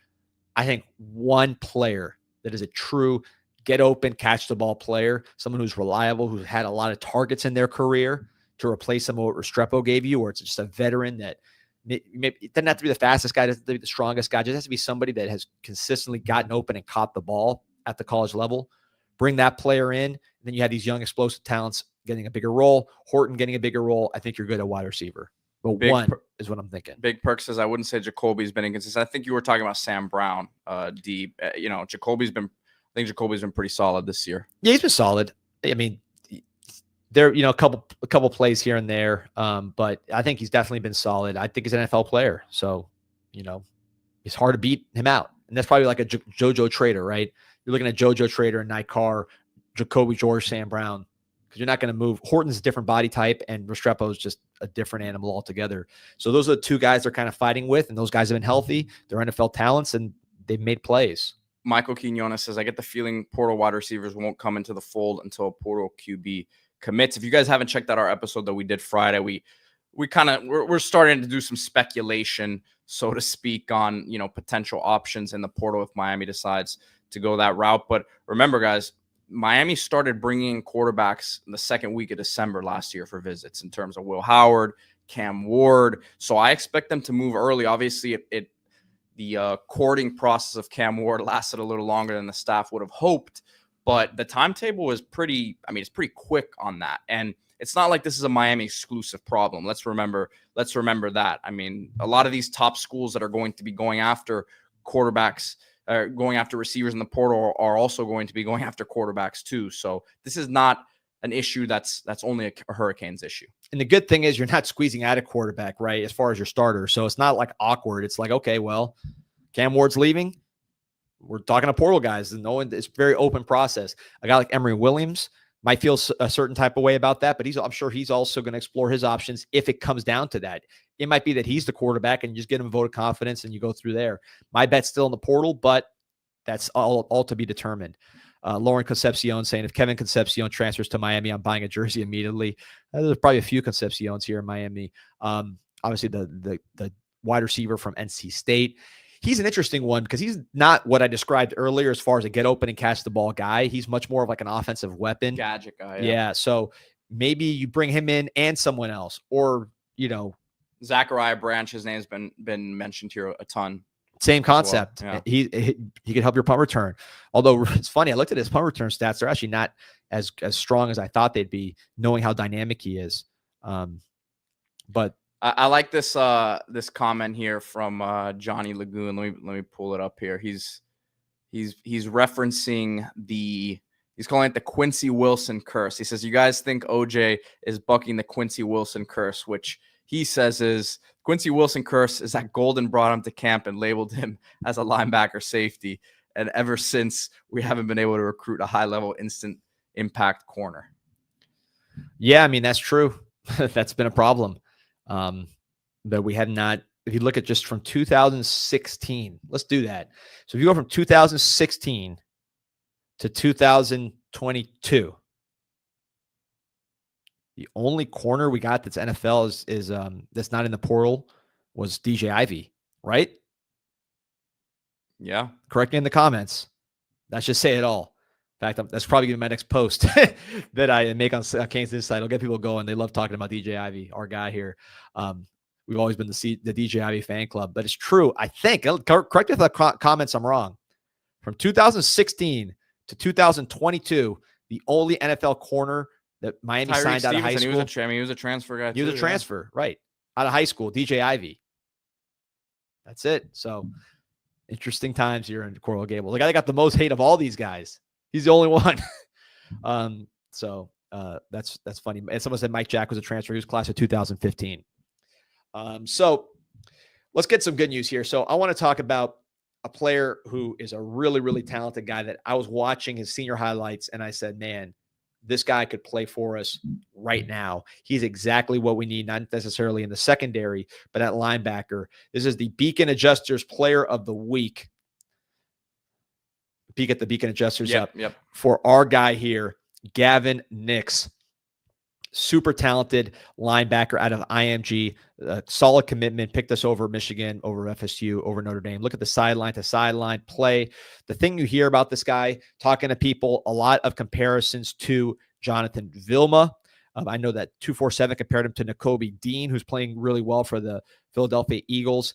I think one player that is a true get open, catch the ball player, someone who's reliable, who's had a lot of targets in their career to replace some of what Restrepo gave you, or it's just a veteran that maybe it doesn't have to be the fastest guy, it doesn't have to be the strongest guy. It just has to be somebody that has consistently gotten open and caught the ball at the college level. Bring that player in, and then you have these young explosive talents getting a bigger role. Horton getting a bigger role. I think you're good at wide receiver. But one is what I'm thinking. Big Perk says, I wouldn't say Jacoby's been inconsistent. I think you were talking about Sam Brown, D. Jacoby's been pretty solid this year. Yeah, he's been solid. I mean, there, a couple plays here and there. But I think he's definitely been solid. I think he's an NFL player. So, it's hard to beat him out. And that's probably like a JoJo Trader, right? You're looking at JoJo Trader and Nykar, Jacoby George, Sam Brown, because you're not going to move. Horton's a different body type, and Restrepo is just a different animal altogether. So those are the 2 guys they're kind of fighting with, and those guys have been healthy. They're NFL talents, and they've made plays. Michael Quinones says, I get the feeling portal wide receivers won't come into the fold until a portal QB commits. If you guys haven't checked out our episode that we did Friday, we're starting to do some speculation, so to speak, on potential options in the portal if Miami decides to go that route. But remember, guys, Miami started bringing in quarterbacks in the second week of December last year for visits in terms of Will Howard, Cam Ward. So I expect them to move early. Obviously, the courting process of Cam Ward lasted a little longer than the staff would have hoped, but the timetable is pretty quick on that. And it's not like this is a Miami exclusive problem. Let's remember that. I mean, a lot of these top schools that are going to be going after quarterbacks, going after receivers in the portal, are also going to be going after quarterbacks too. So this is not an issue that's only a Hurricanes issue. And the good thing is you're not squeezing out a quarterback, right, as far as your starter. So it's not like awkward. It's like, okay, well, Cam Ward's leaving. We're talking to portal guys, and it's a very open process. A guy like Emory Williams might feel a certain type of way about that, but I'm sure he's also going to explore his options if it comes down to that. It might be that he's the quarterback and you just get him a vote of confidence and you go through there. My bet's still in the portal, but that's all to be determined. Lauren Concepcion saying, if Kevin Concepcion transfers to Miami, I'm buying a jersey immediately. There's probably a few Concepcions here in Miami. Obviously, the wide receiver from NC State. He's an interesting one because he's not what I described earlier as far as a get open and catch the ball guy. He's much more of like an offensive weapon. Gadget guy. Yeah. So maybe you bring him in and someone else, or, Zachariah Branch, his name's been mentioned here a ton. Same concept. Well. Yeah. He could help your punt return. Although it's funny, I looked at his punt return stats. They're actually not as strong as I thought they'd be, knowing how dynamic he is. But I like this this comment here from Johnny Lagoon. Let me pull it up here. He's referencing he's calling it the Quincy Wilson curse. He says, you guys think OJ is bucking the Quincy Wilson curse, which he says is Quincy Wilson curse is that Golden brought him to camp and labeled him as a linebacker safety. And ever since, we haven't been able to recruit a high-level instant impact corner. Yeah, I mean, that's true. That's been a problem. That we have not, if you look at just from 2016, let's do that. So if you go from 2016 to 2022, the only corner we got that's NFL is that's not in the portal was DJ Ivey, right? Yeah. Correct me in the comments. Let's just say it all. In fact, that's probably going to be my next post that I make on Kane's Insight. I'll get people going. They love talking about DJ Ivey, our guy here. We've always been the DJ Ivey fan club, but it's true. I think, correct me if the comments I'm wrong, from 2016 to 2022, the only NFL corner that Miami Tyreek signed out of high school. He was a transfer guy. He was a transfer, right, out of high school, DJ Ivey. That's it. So interesting times here in Coral Gables. The guy that got the most hate of all these guys. He's the only one. So that's funny. And someone said Mike Jack was a transfer. He was class of 2015. So let's get some good news here. So I want to talk about a player who is a really, really talented guy that I was watching his senior highlights, and I said, man, this guy could play for us right now. He's exactly what we need, not necessarily in the secondary, but at linebacker. This is the Beacon Adjusters Player of the Week. Peek at the Beacon Adjusters for our guy here, Gavin Nix. Super talented linebacker out of IMG. Solid commitment. Picked us over Michigan, over FSU, over Notre Dame. Look at the sideline to sideline play. The thing you hear about this guy, talking to people, a lot of comparisons to Jonathan Vilma. I know that 247 compared him to Nakobe Dean, who's playing really well for the Philadelphia Eagles.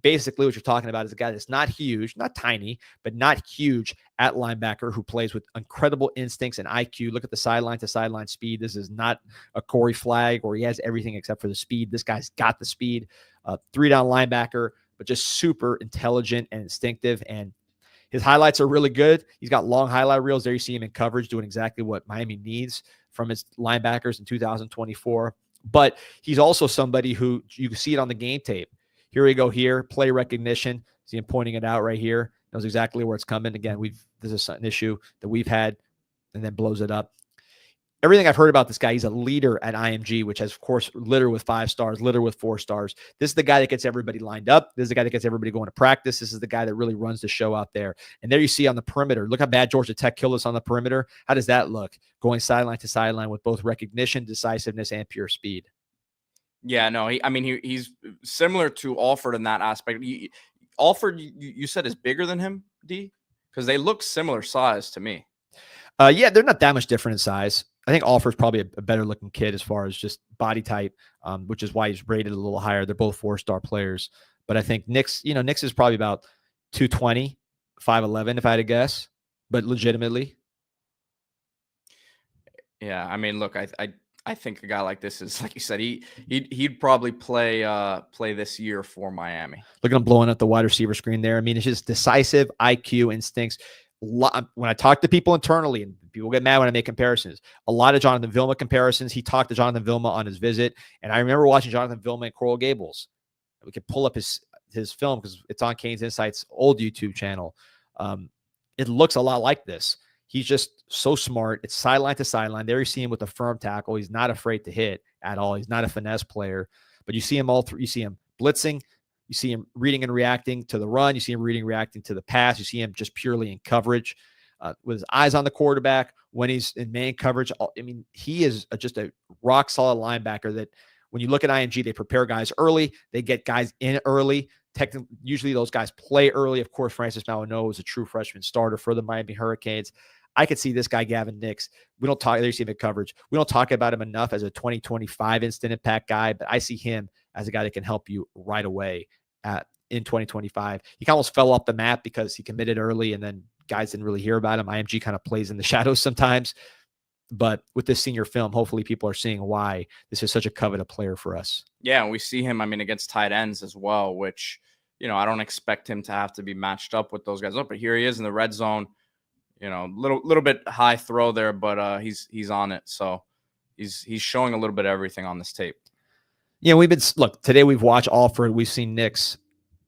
Basically, what you're talking about is a guy that's not huge, not tiny, but not huge at linebacker, who plays with incredible instincts and IQ. Look at the sideline to sideline speed. This is not a Corey Flagg where he has everything except for the speed. This guy's got the speed. 3-down linebacker, but just super intelligent and instinctive. And his highlights are really good. He's got long highlight reels. There you see him in coverage doing exactly what Miami needs from its linebackers in 2024. But he's also somebody who you can see it on the game tape. Here we go here, play recognition. See him pointing it out right here. Knows exactly where it's coming. Again, this is an issue that we've had, and then blows it up. Everything I've heard about this guy, he's a leader at IMG, which has, of course, littered with 5 stars, littered with 4 stars. This is the guy that gets everybody lined up. This is the guy that gets everybody going to practice. This is the guy that really runs the show out there. And there you see on the perimeter. Look how bad Georgia Tech killed us on the perimeter. How does that look? Going sideline to sideline with both recognition, decisiveness, and pure speed. Yeah, no, he's similar to Alford in that aspect. Alford, you said, is bigger than him, D? Because they look similar size to me. Yeah, they're not that much different in size. I think Alford's probably a better looking kid as far as just body type, which is why he's rated a little higher. They're both 4-star players. But I think Nix is probably about 220, 5'11", if I had to guess, but legitimately. Yeah, I mean, look, I think a guy like this is, like you said, he'd probably play this year for Miami. Look at him blowing up the wide receiver screen there. I mean, it's just decisive IQ, instincts. When I talk to people internally, and people get mad when I make comparisons, a lot of Jonathan Vilma comparisons. He talked to Jonathan Vilma on his visit, and I remember watching Jonathan Vilma in Coral Gables. We could pull up his film because it's on Kane's Insight's old YouTube channel. It looks a lot like this. He's just so smart. It's sideline to sideline. There you see him with a firm tackle. He's not afraid to hit at all. He's not a finesse player. But you see him all through. You see him blitzing, You see him reading and reacting to the run. You see him reading and reacting to the pass. You see him just purely in coverage with his eyes on the quarterback when he's in man coverage. I mean, he is just a rock solid linebacker that when you look at IMG, they prepare guys early. They get guys in early. Usually those guys play early. Of course, Francis Mauigoa is a true freshman starter for the Miami Hurricanes. I could see this guy, Gavin Nix. We don't talk, there's even coverage. We don't talk about him enough as a 2025 instant impact guy, but I see him as a guy that can help you right away in 2025. He almost fell off the map because he committed early and then guys didn't really hear about him. IMG kind of plays in the shadows sometimes. But with this senior film, hopefully people are seeing why this is such a coveted player for us. Yeah, and we see him, against tight ends as well, which, I don't expect him to have to be matched up with those guys. But here he is in the red zone. Little bit high throw there, but he's on it. So he's showing a little bit of everything on this tape. Yeah, today we've watched Alford. We've seen Nix.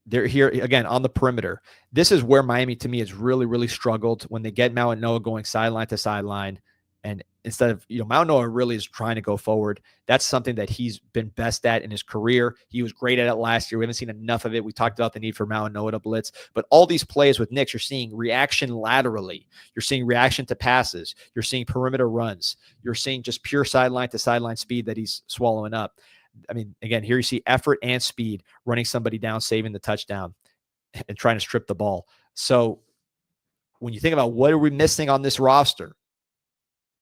They're here again on the perimeter. This is where Miami, to me, has really, really struggled when they get Mauigoa going sideline to sideline. And instead of, Mauigoa really is trying to go forward. That's something that he's been best at in his career. He was great at it last year. We haven't seen enough of it. We talked about the need for Mauigoa to blitz. But all these plays with Nix, you're seeing reaction laterally. You're seeing reaction to passes. You're seeing perimeter runs. You're seeing just pure sideline to sideline speed that he's swallowing up. Again, here you see effort and speed, running somebody down, saving the touchdown, and trying to strip the ball. So when you think about what are we missing on this roster,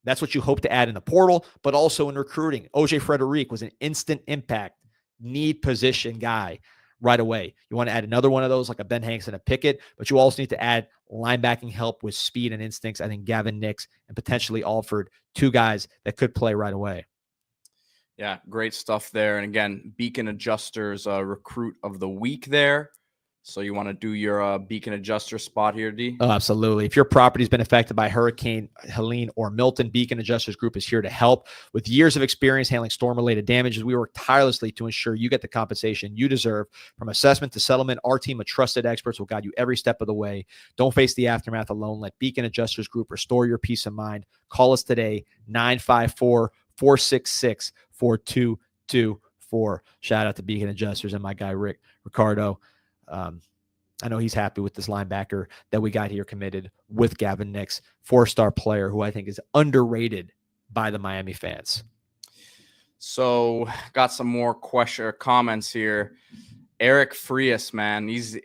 that's what you hope to add in the portal, but also in recruiting. OJ Frederic was an instant impact, need position guy right away. You want to add another one of those like a Ben Hanks and a Pickett, but you also need to add linebacking help with speed and instincts. I think Gavin Nix and potentially Alford, two guys that could play right away. Yeah, great stuff there. And again, Beacon Adjusters recruit of the week there. So you want to do your Beacon Adjuster spot here, D? Oh, absolutely. If your property's been affected by Hurricane Helene or Milton, Beacon Adjustors Group is here to help. With years of experience handling storm-related damages, we work tirelessly to ensure you get the compensation you deserve. From assessment to settlement, our team of trusted experts will guide you every step of the way. Don't face the aftermath alone. Let Beacon Adjustors Group restore your peace of mind. Call us today, 954-466-4224. Shout out to Beacon Adjusters and my guy, Ricardo. I know he's happy with this linebacker that we got here committed with Gavin Nix, 4-star player who I think is underrated by the Miami fans. So got some more comments here. Eric Frias, man, he's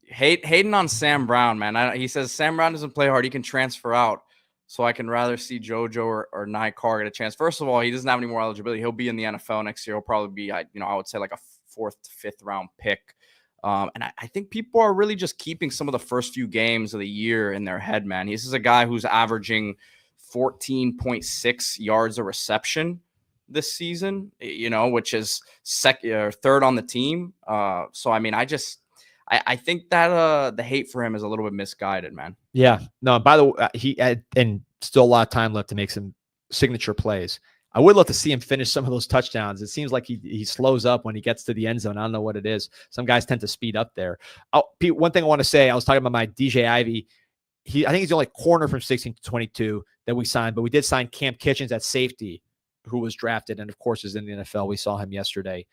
hating on Sam Brown, man. He says Sam Brown doesn't play hard. He can transfer out. So I can rather see JoJo or Nykar get a chance. First of all, he doesn't have any more eligibility. He'll be in the NFL next year. He'll probably be, I would say like a 4th to 5th round pick. And I think people are really just keeping some of the first few games of the year in their head, man. This is a guy who's averaging 14.6 yards a reception this season, which is third on the team. So, I think that the hate for him is a little bit misguided, man. Yeah. No, by the way, he had, and still a lot of time left to make some signature plays. I would love to see him finish some of those touchdowns. It seems like he slows up when he gets to the end zone. I don't know what it is. Some guys tend to speed up there. Pete, one thing I want to say, I was talking about my DJ Ivy. I think he's the only corner from 16 to 22 that we signed, but we did sign Cam Kitchens at safety, who was drafted and, of course, is in the NFL. We saw him yesterday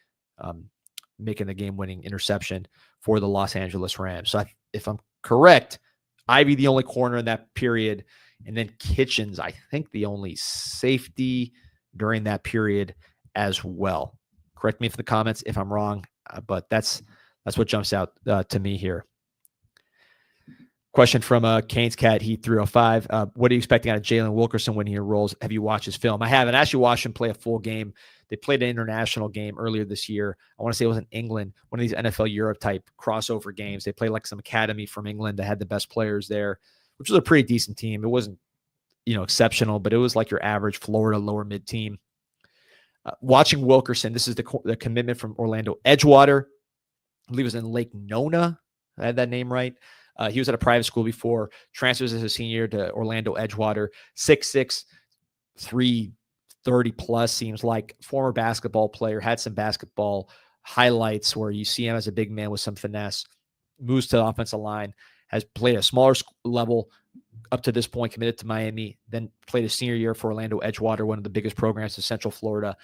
making the game-winning interception for the Los Angeles Rams. So if I'm correct, Ivy the only corner in that period, and then Kitchens, I think the only safety during that period as well. Correct me in the comments if I'm wrong, but that's what jumps out to me here. Question from Kane's Cat Heat 305. What are you expecting out of Jalen Wilkerson when he enrolls? Have you watched his film? I haven't actually watched him play a full game. They played an international game earlier this year. I want to say it was in England, one of these NFL Europe type crossover games. They played like some academy from England that had the best players there, which was a pretty decent team. It wasn't exceptional, but it was like your average Florida lower mid team. Watching Wilkerson, this is the commitment from Orlando Edgewater. I believe it was in Lake Nona. I had that name right. He was at a private school before, transfers as a senior to Orlando Edgewater. 6'6", 330 plus, seems like. Former basketball player, had some basketball highlights where you see him as a big man with some finesse. Moves to the offensive line, has played a smaller level up to this point, committed to Miami, then played a senior year for Orlando Edgewater, one of the biggest programs in Central Florida.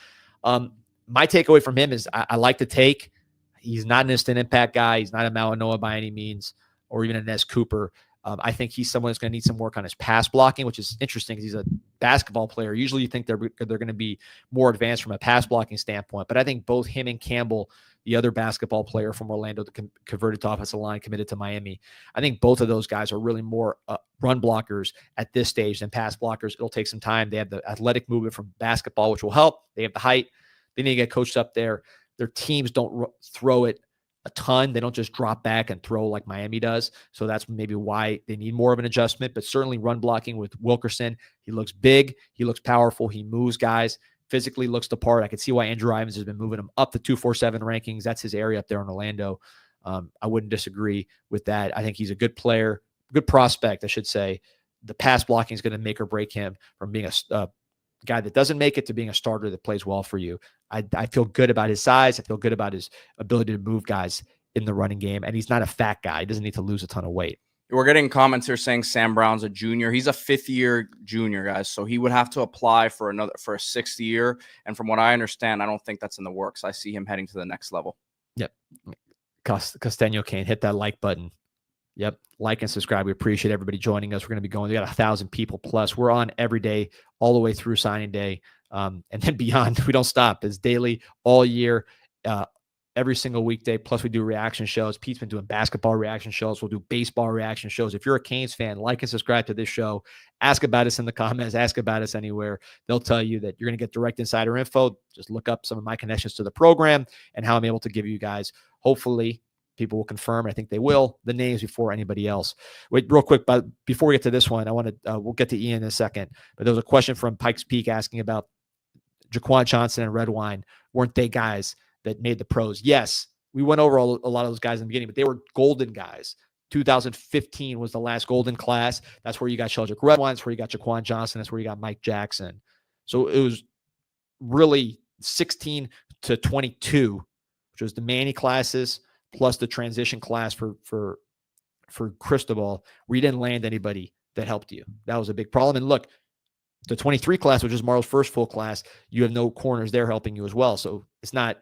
My takeaway from him is I like the take. He's not an instant impact guy. He's not a Malinois by any means, or even a Nez Cooper. I think he's someone who's going to need some work on his pass blocking, which is interesting because he's a basketball player. Usually you think they're going to be more advanced from a pass blocking standpoint, but I think both him and Campbell, the other basketball player from Orlando that converted to offensive line, committed to Miami, I think both of those guys are really more run blockers at this stage than pass blockers. It'll take some time. They have the athletic movement from basketball, which will help. They have the height. They need to get coached up there. Their teams don't throw it a ton. They don't just drop back and throw like Miami does. So that's maybe why they need more of an adjustment, but certainly run blocking with Wilkerson. He looks big. He looks powerful. He moves guys, physically looks the part. I can see why Andrew Ivins has been moving him up the 247 rankings. That's his area up there in Orlando. I wouldn't disagree with that. I think he's a good player, good prospect, I should say. The pass blocking is going to make or break him from being a guy that doesn't make it to being a starter that plays well for you. I feel good about his size. I feel good about his ability to move guys in the running game. And he's not a fat guy. He doesn't need to lose a ton of weight. We're getting comments here saying Sam Brown's a junior. He's a 5th-year junior, guys. So he would have to apply for a 6th year. And from what I understand, I don't think that's in the works. I see him heading to the next level. Yep. Costeño Kane, hit that like button. Yep. Like and subscribe. We appreciate everybody joining us. We're going to be going. We got 1,000 people plus. We're on every day, all the way through signing day. And then beyond, we don't stop. It's daily all year, every single weekday. Plus we do reaction shows. Pete's been doing basketball reaction shows. We'll do baseball reaction shows. If you're a Canes fan, like and subscribe to this show. Ask about us in the comments. Ask about us anywhere. They'll tell you that you're going to get direct insider info. Just look up some of my connections to the program and how I'm able to give you guys, hopefully, people will confirm, I think they will, the names before anybody else. Wait, real quick, but before we get to this one, I want to, we'll get to Ian in a second, but there was a question from Pikes Peak asking about Jaquan Johnson and Redwine. Weren't they guys that made the pros? Yes, we went over a lot of those guys in the beginning, but they were golden guys. 2015 was the last golden class. That's where you got Sheldrick Redwine. That's where you got Jaquan Johnson. That's where you got Mike Jackson. So it was really 16 to 22, which was the Manny classes, plus the transition class for Cristobal, where you didn't land anybody that helped you. That was a big problem. And look, the 23 class, which is Marlo's first full class, you have no corners there helping you as well. So it's not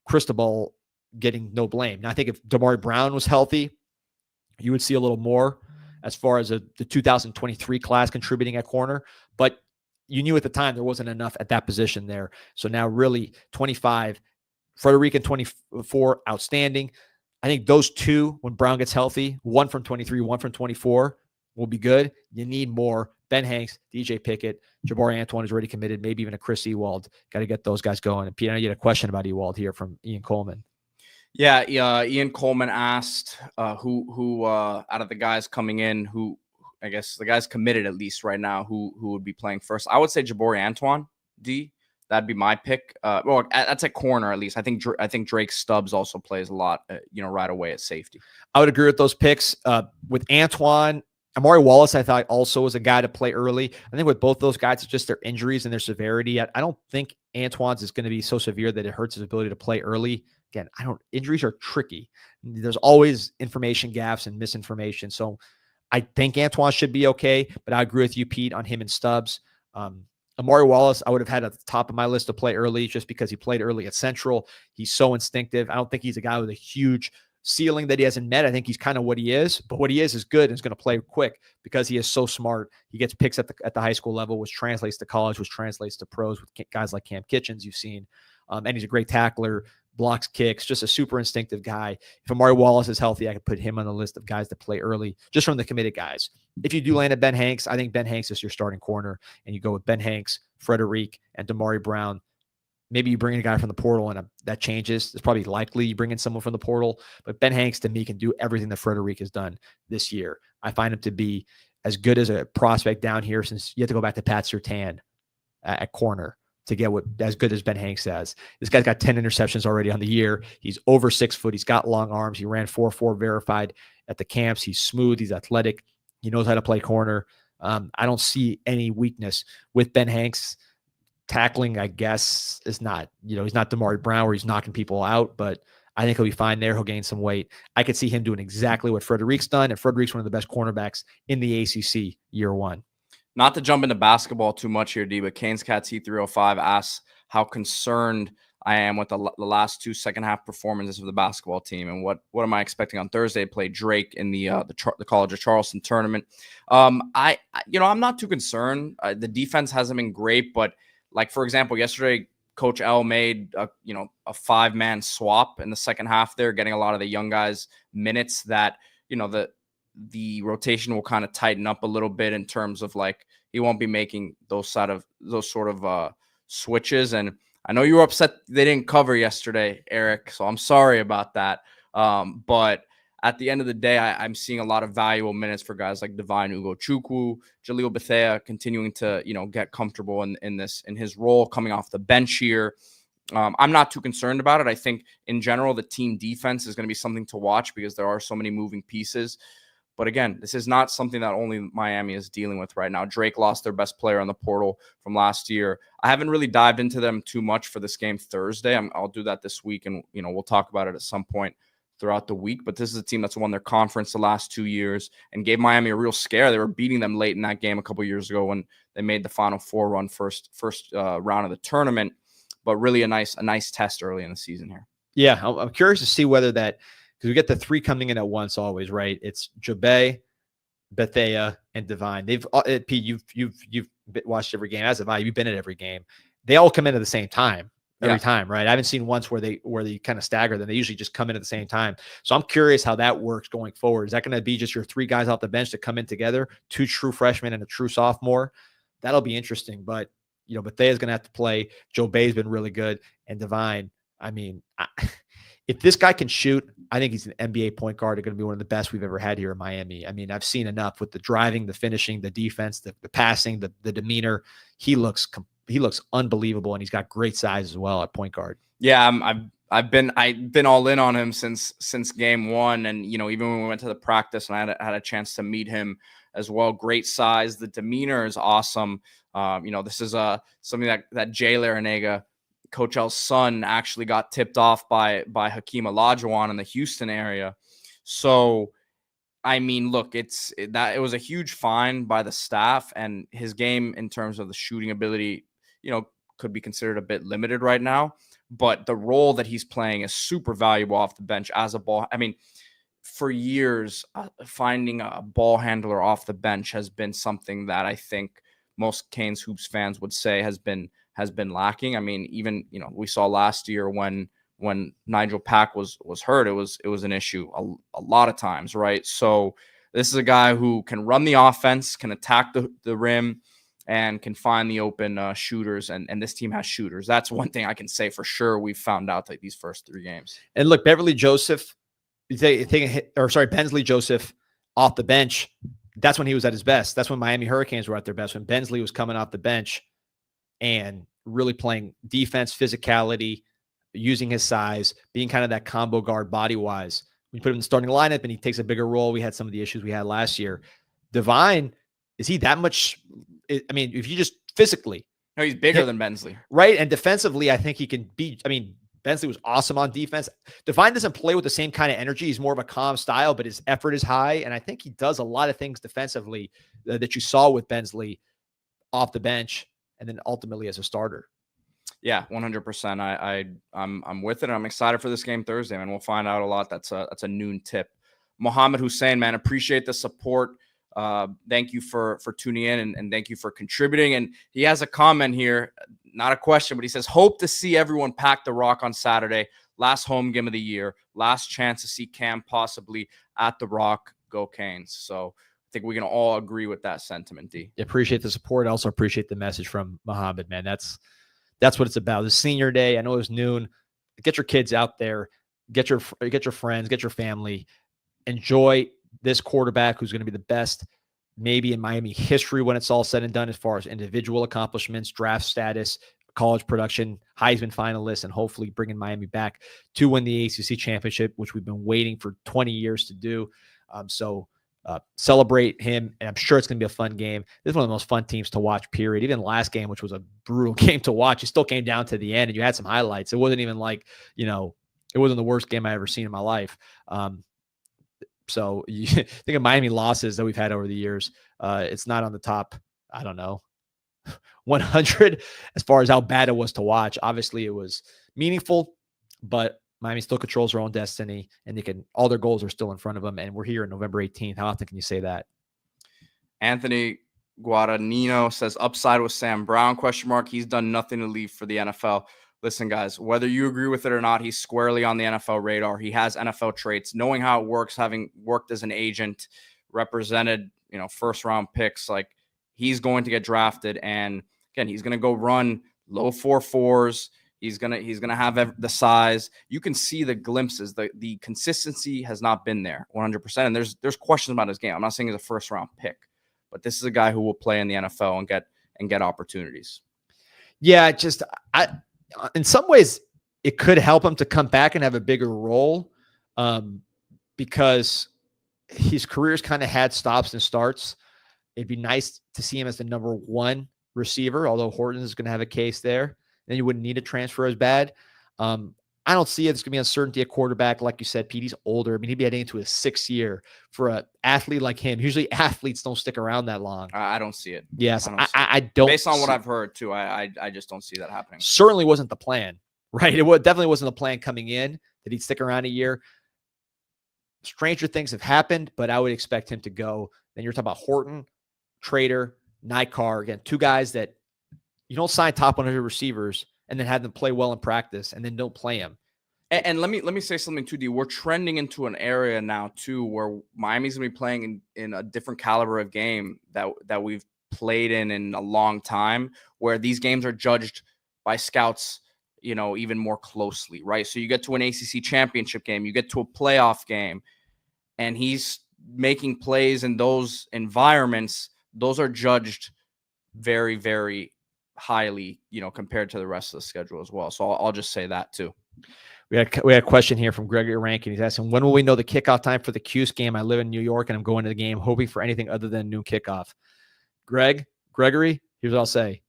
Cristobal getting no blame. Now, I think if Damari Brown was healthy, you would see a little more as far as the 2023 class contributing at corner. But you knew at the time there wasn't enough at that position there. So now really 25, Frederic in 24, outstanding. I think those two, when Brown gets healthy, one from 23, one from 24, will be good. You need more. Ben Hanks, DJ Pickett, Jabari Antoine is already committed, maybe even a Chris Ewald. Got to get those guys going. And Pete, I know you had a question about Ewald here from Ian Coleman. Yeah, Ian Coleman asked who out of the guys coming in, who I guess the guys committed at least right now, who would be playing first. I would say Jabari Antoine, D. That'd be my pick. Well, that's a corner at least. I think Drake Stubbs also plays a lot, right away at safety. I would agree with those picks. With Antoine, Amari Wallace, I thought also was a guy to play early. I think with both those guys, it's just their injuries and their severity. I don't think Antoine's is going to be so severe that it hurts his ability to play early. Again, injuries are tricky. There's always information gaps and misinformation. So I think Antoine should be okay, but I agree with you, Pete, on him and Stubbs. Amari Wallace, I would have had at the top of my list to play early just because he played early at Central. He's so instinctive. I don't think he's a guy with a huge ceiling that he hasn't met. I think he's kind of what he is, but what he is good and is going to play quick because he is so smart. He gets picks at the high school level, which translates to college, which translates to pros with guys like Cam Kitchens you've seen. And he's a great tackler, blocks kicks, just a super instinctive guy. If Amari Wallace is healthy, I could put him on the list of guys that play early, just from the committed guys. If you do land at Ben Hanks, I think Ben Hanks is your starting corner, and you go with Ben Hanks, Frederic, and Damari Brown. Maybe you bring in a guy from the portal, and that changes. It's probably likely you bring in someone from the portal, but Ben Hanks, to me, can do everything that Frederic has done this year. I find him to be as good as a prospect down here, since you have to go back to Pat Surtain at corner to get as good as Ben Hanks has. This guy's got 10 interceptions already on the year. He's over 6 foot. He's got long arms. He ran 4.4 verified at the camps. He's smooth. He's athletic. He knows how to play corner. I don't see any weakness with Ben Hanks. Tackling, I guess, is not, he's not Damari Brown where he's knocking people out, but I think he'll be fine there. He'll gain some weight. I could see him doing exactly what Frederic's done, and Frederic's one of the best cornerbacks in the ACC year one. Not to jump into basketball too much here, D, but Canes Cat T305 asks how concerned I am with the last two second half performances of the basketball team. And what am I expecting on Thursday? Play Drake in the College of Charleston tournament. I'm not too concerned. The defense hasn't been great, but like, for example, yesterday, Coach L made a 5-man swap in the second half there, getting a lot of the young guys minutes that, the rotation will kind of tighten up a little bit in terms of like, he won't be making those sort of switches. And I know you were upset they didn't cover yesterday, Eric, so I'm sorry about that. But at the end of the day, I'm seeing a lot of valuable minutes for guys like Divine Ugochukwu, Jaleel Bethea continuing to, get comfortable in his role coming off the bench here. I'm not too concerned about it. I think in general, the team defense is going to be something to watch because there are so many moving pieces. But again, this is not something that only Miami is dealing with right now. Drake lost their best player on the portal from last year. I haven't really dived into them too much for this game Thursday. I'll do that this week, and we'll talk about it at some point throughout the week. But this is a team that's won their conference the last 2 years and gave Miami a real scare. They were beating them late in that game a couple years ago when they made the Final Four run first round of the tournament. But really a nice test early in the season here. Yeah, I'm curious to see whether that. Because we get the three coming in at once always, right? It's Jobe, Bethea, and Divine. They've Pete, you've watched every game, as have I. You've been at every game. They all come in at the same time every time, right? I haven't seen once where they kind of stagger them. They usually just come in at the same time. So I'm curious how that works going forward. Is that going to be just your three guys off the bench that come in together, two true freshmen and a true sophomore? That'll be interesting. But Bethea's going to have to play. Jobe's been really good, and Divine. I mean, if this guy can shoot, I think he's an NBA point guard. He's going to be one of the best we've ever had here in Miami. I mean, I've seen enough with the driving, the finishing, the defense, the passing, the demeanor. He looks unbelievable, and he's got great size as well at point guard. Yeah, I've been all in on him since game one, and even when we went to the practice and I had a chance to meet him as well. Great size, the demeanor is awesome. This is something that Jay Larinaga, Coach L's son, actually got tipped off by Hakeem Olajuwon in the Houston area. So, I mean, look, it was a huge find by the staff, and his game in terms of the shooting ability, could be considered a bit limited right now. But the role that he's playing is super valuable off the bench as a ball. I mean, for years, finding a ball handler off the bench has been something that I think most Canes Hoops fans would say has been lacking. I mean, even, we saw last year when Nigel Pack was hurt, it was an issue a lot of times, right? So this is a guy who can run the offense, can attack the rim, and can find the open shooters. And this team has shooters. That's one thing I can say for sure. We've found out like these first 3 games. And look, Bensley Joseph off the bench. That's when he was at his best. That's when Miami Hurricanes were at their best, when Bensley was coming off the bench and really playing defense, physicality, using his size, being kind of that combo guard body-wise. We put him in the starting lineup, and he takes a bigger role. We had some of the issues we had last year. Divine, is he that much? I mean, if you just physically. No, he's bigger than Bensley. Right, and defensively, I think he can be. I mean, Bensley was awesome on defense. Divine doesn't play with the same kind of energy. He's more of a calm style, but his effort is high, and I think he does a lot of things defensively that you saw with Bensley off the bench and then ultimately as a starter. Yeah, 100%. I'm with it. And I'm excited for this game Thursday, man. We'll find out a lot. That's a noon tip. Mohammed Hussein, man, appreciate the support. Thank you for tuning in and thank you for contributing. And he has a comment here, not a question, but he says, hope to see everyone pack the Rock on Saturday. Last home game of the year. Last chance to see Cam possibly at the Rock. Go Canes. So I think we can all agree with that sentiment, D. Appreciate the support. I also appreciate the message from Mohammed, man. That's what it's about. The senior day. I know it was noon. Get your kids out there. Get your friends. Get your family. Enjoy this quarterback who's going to be the best maybe in Miami history when it's all said and done as far as individual accomplishments, draft status, college production, Heisman finalists, and hopefully bringing Miami back to win the ACC championship, which we've been waiting for 20 years to do. Celebrate him, and I'm sure it's going to be a fun game. This is one of the most fun teams to watch, period. Even last game, which was a brutal game to watch, it still came down to the end, and you had some highlights. It wasn't even like, it wasn't the worst game I ever seen in my life. So you think of Miami losses that we've had over the years. It's not on the top, I don't know, 100 as far as how bad it was to watch. Obviously, it was meaningful, but Miami still controls their own destiny, and all their goals are still in front of them. And we're here on November 18th. How often can you say that? Anthony Guadagnino says upside with Sam Brown, ? He's done nothing to leave for the NFL. Listen, guys, whether you agree with it or not, he's squarely on the NFL radar. He has NFL traits, knowing how it works, having worked as an agent, represented, first round picks. Like, he's going to get drafted. And again, he's going to go run low 4.4s. He's going to have the size. You can see the glimpses. The consistency has not been there 100%. And there's questions about his game. I'm not saying he's a first round pick, but this is a guy who will play in the NFL and get opportunities. Yeah, in some ways, it could help him to come back and have a bigger role, because his career's kind of had stops and starts. It'd be nice to see him as the number one receiver, although Horton is going to have a case there. Then you wouldn't need a transfer as bad. I don't see it. There's going to be uncertainty at quarterback. Like you said, Pete, he's older. I mean, he'd be heading into his 6th year for an athlete like him. Usually athletes don't stick around that long. I don't see it. Yes, I don't. Based on what I've heard, too, I just don't see that happening. Certainly wasn't the plan, right? It definitely wasn't the plan coming in that he'd stick around a year. Stranger things have happened, but I would expect him to go. Then you're talking about Horton, Trader, Nykar. Again, 2 guys that you don't sign top 100 receivers and then have them play well in practice and then don't play them. And let me say something too, D. We're trending into an area now too where Miami's gonna be playing in a different caliber of game that we've played in a long time, where these games are judged by scouts, even more closely, right? So you get to an ACC championship game, you get to a playoff game, and he's making plays in those environments. Those are judged very, very highly, compared to the rest of the schedule as well. So I'll just say that too. We had a question here from Gregory Rankin. He's asking, when will we know the kickoff time for the Cuse game? I live in New York and I'm going to the game hoping for anything other than noon kickoff. Gregory, here's what I'll say.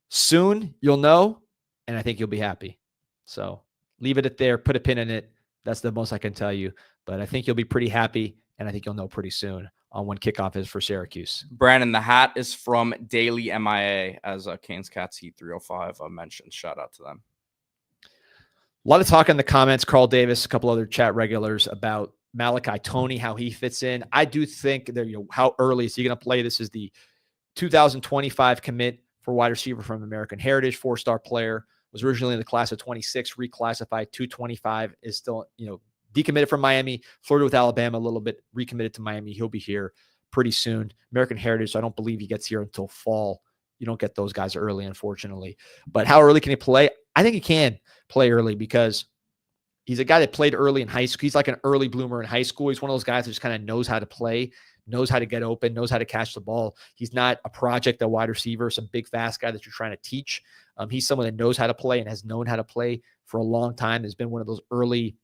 Soon you'll know, and I think you'll be happy. So leave it at there. Put a pin in it. That's the most I can tell you. But I think you'll be pretty happy, and I think you'll know pretty soon on when kickoff is for Syracuse. Brandon, the hat is from Daily MIA, as Canes Cats Heat 305 mentioned. Shout out to them. A lot of talk in the comments. Carl Davis, a couple other chat regulars about Malachi Toney, how he fits in. I do think that, how early is he going to play? This is the 2025 commit for wide receiver from American Heritage, 4-star player, was originally in the class of 26, reclassified to 25, is still, decommitted from Miami, flirted with Alabama a little bit, recommitted to Miami. He'll be here pretty soon. American Heritage, so I don't believe he gets here until fall. You don't get those guys early, unfortunately. But how early can he play? I think he can play early because he's a guy that played early in high school. He's like an early bloomer in high school. He's one of those guys that just kind of knows how to play, knows how to get open, knows how to catch the ball. He's not a project, a wide receiver, some big, fast guy that you're trying to teach. He's someone that knows how to play and has known how to play for a long time. Has been one of those early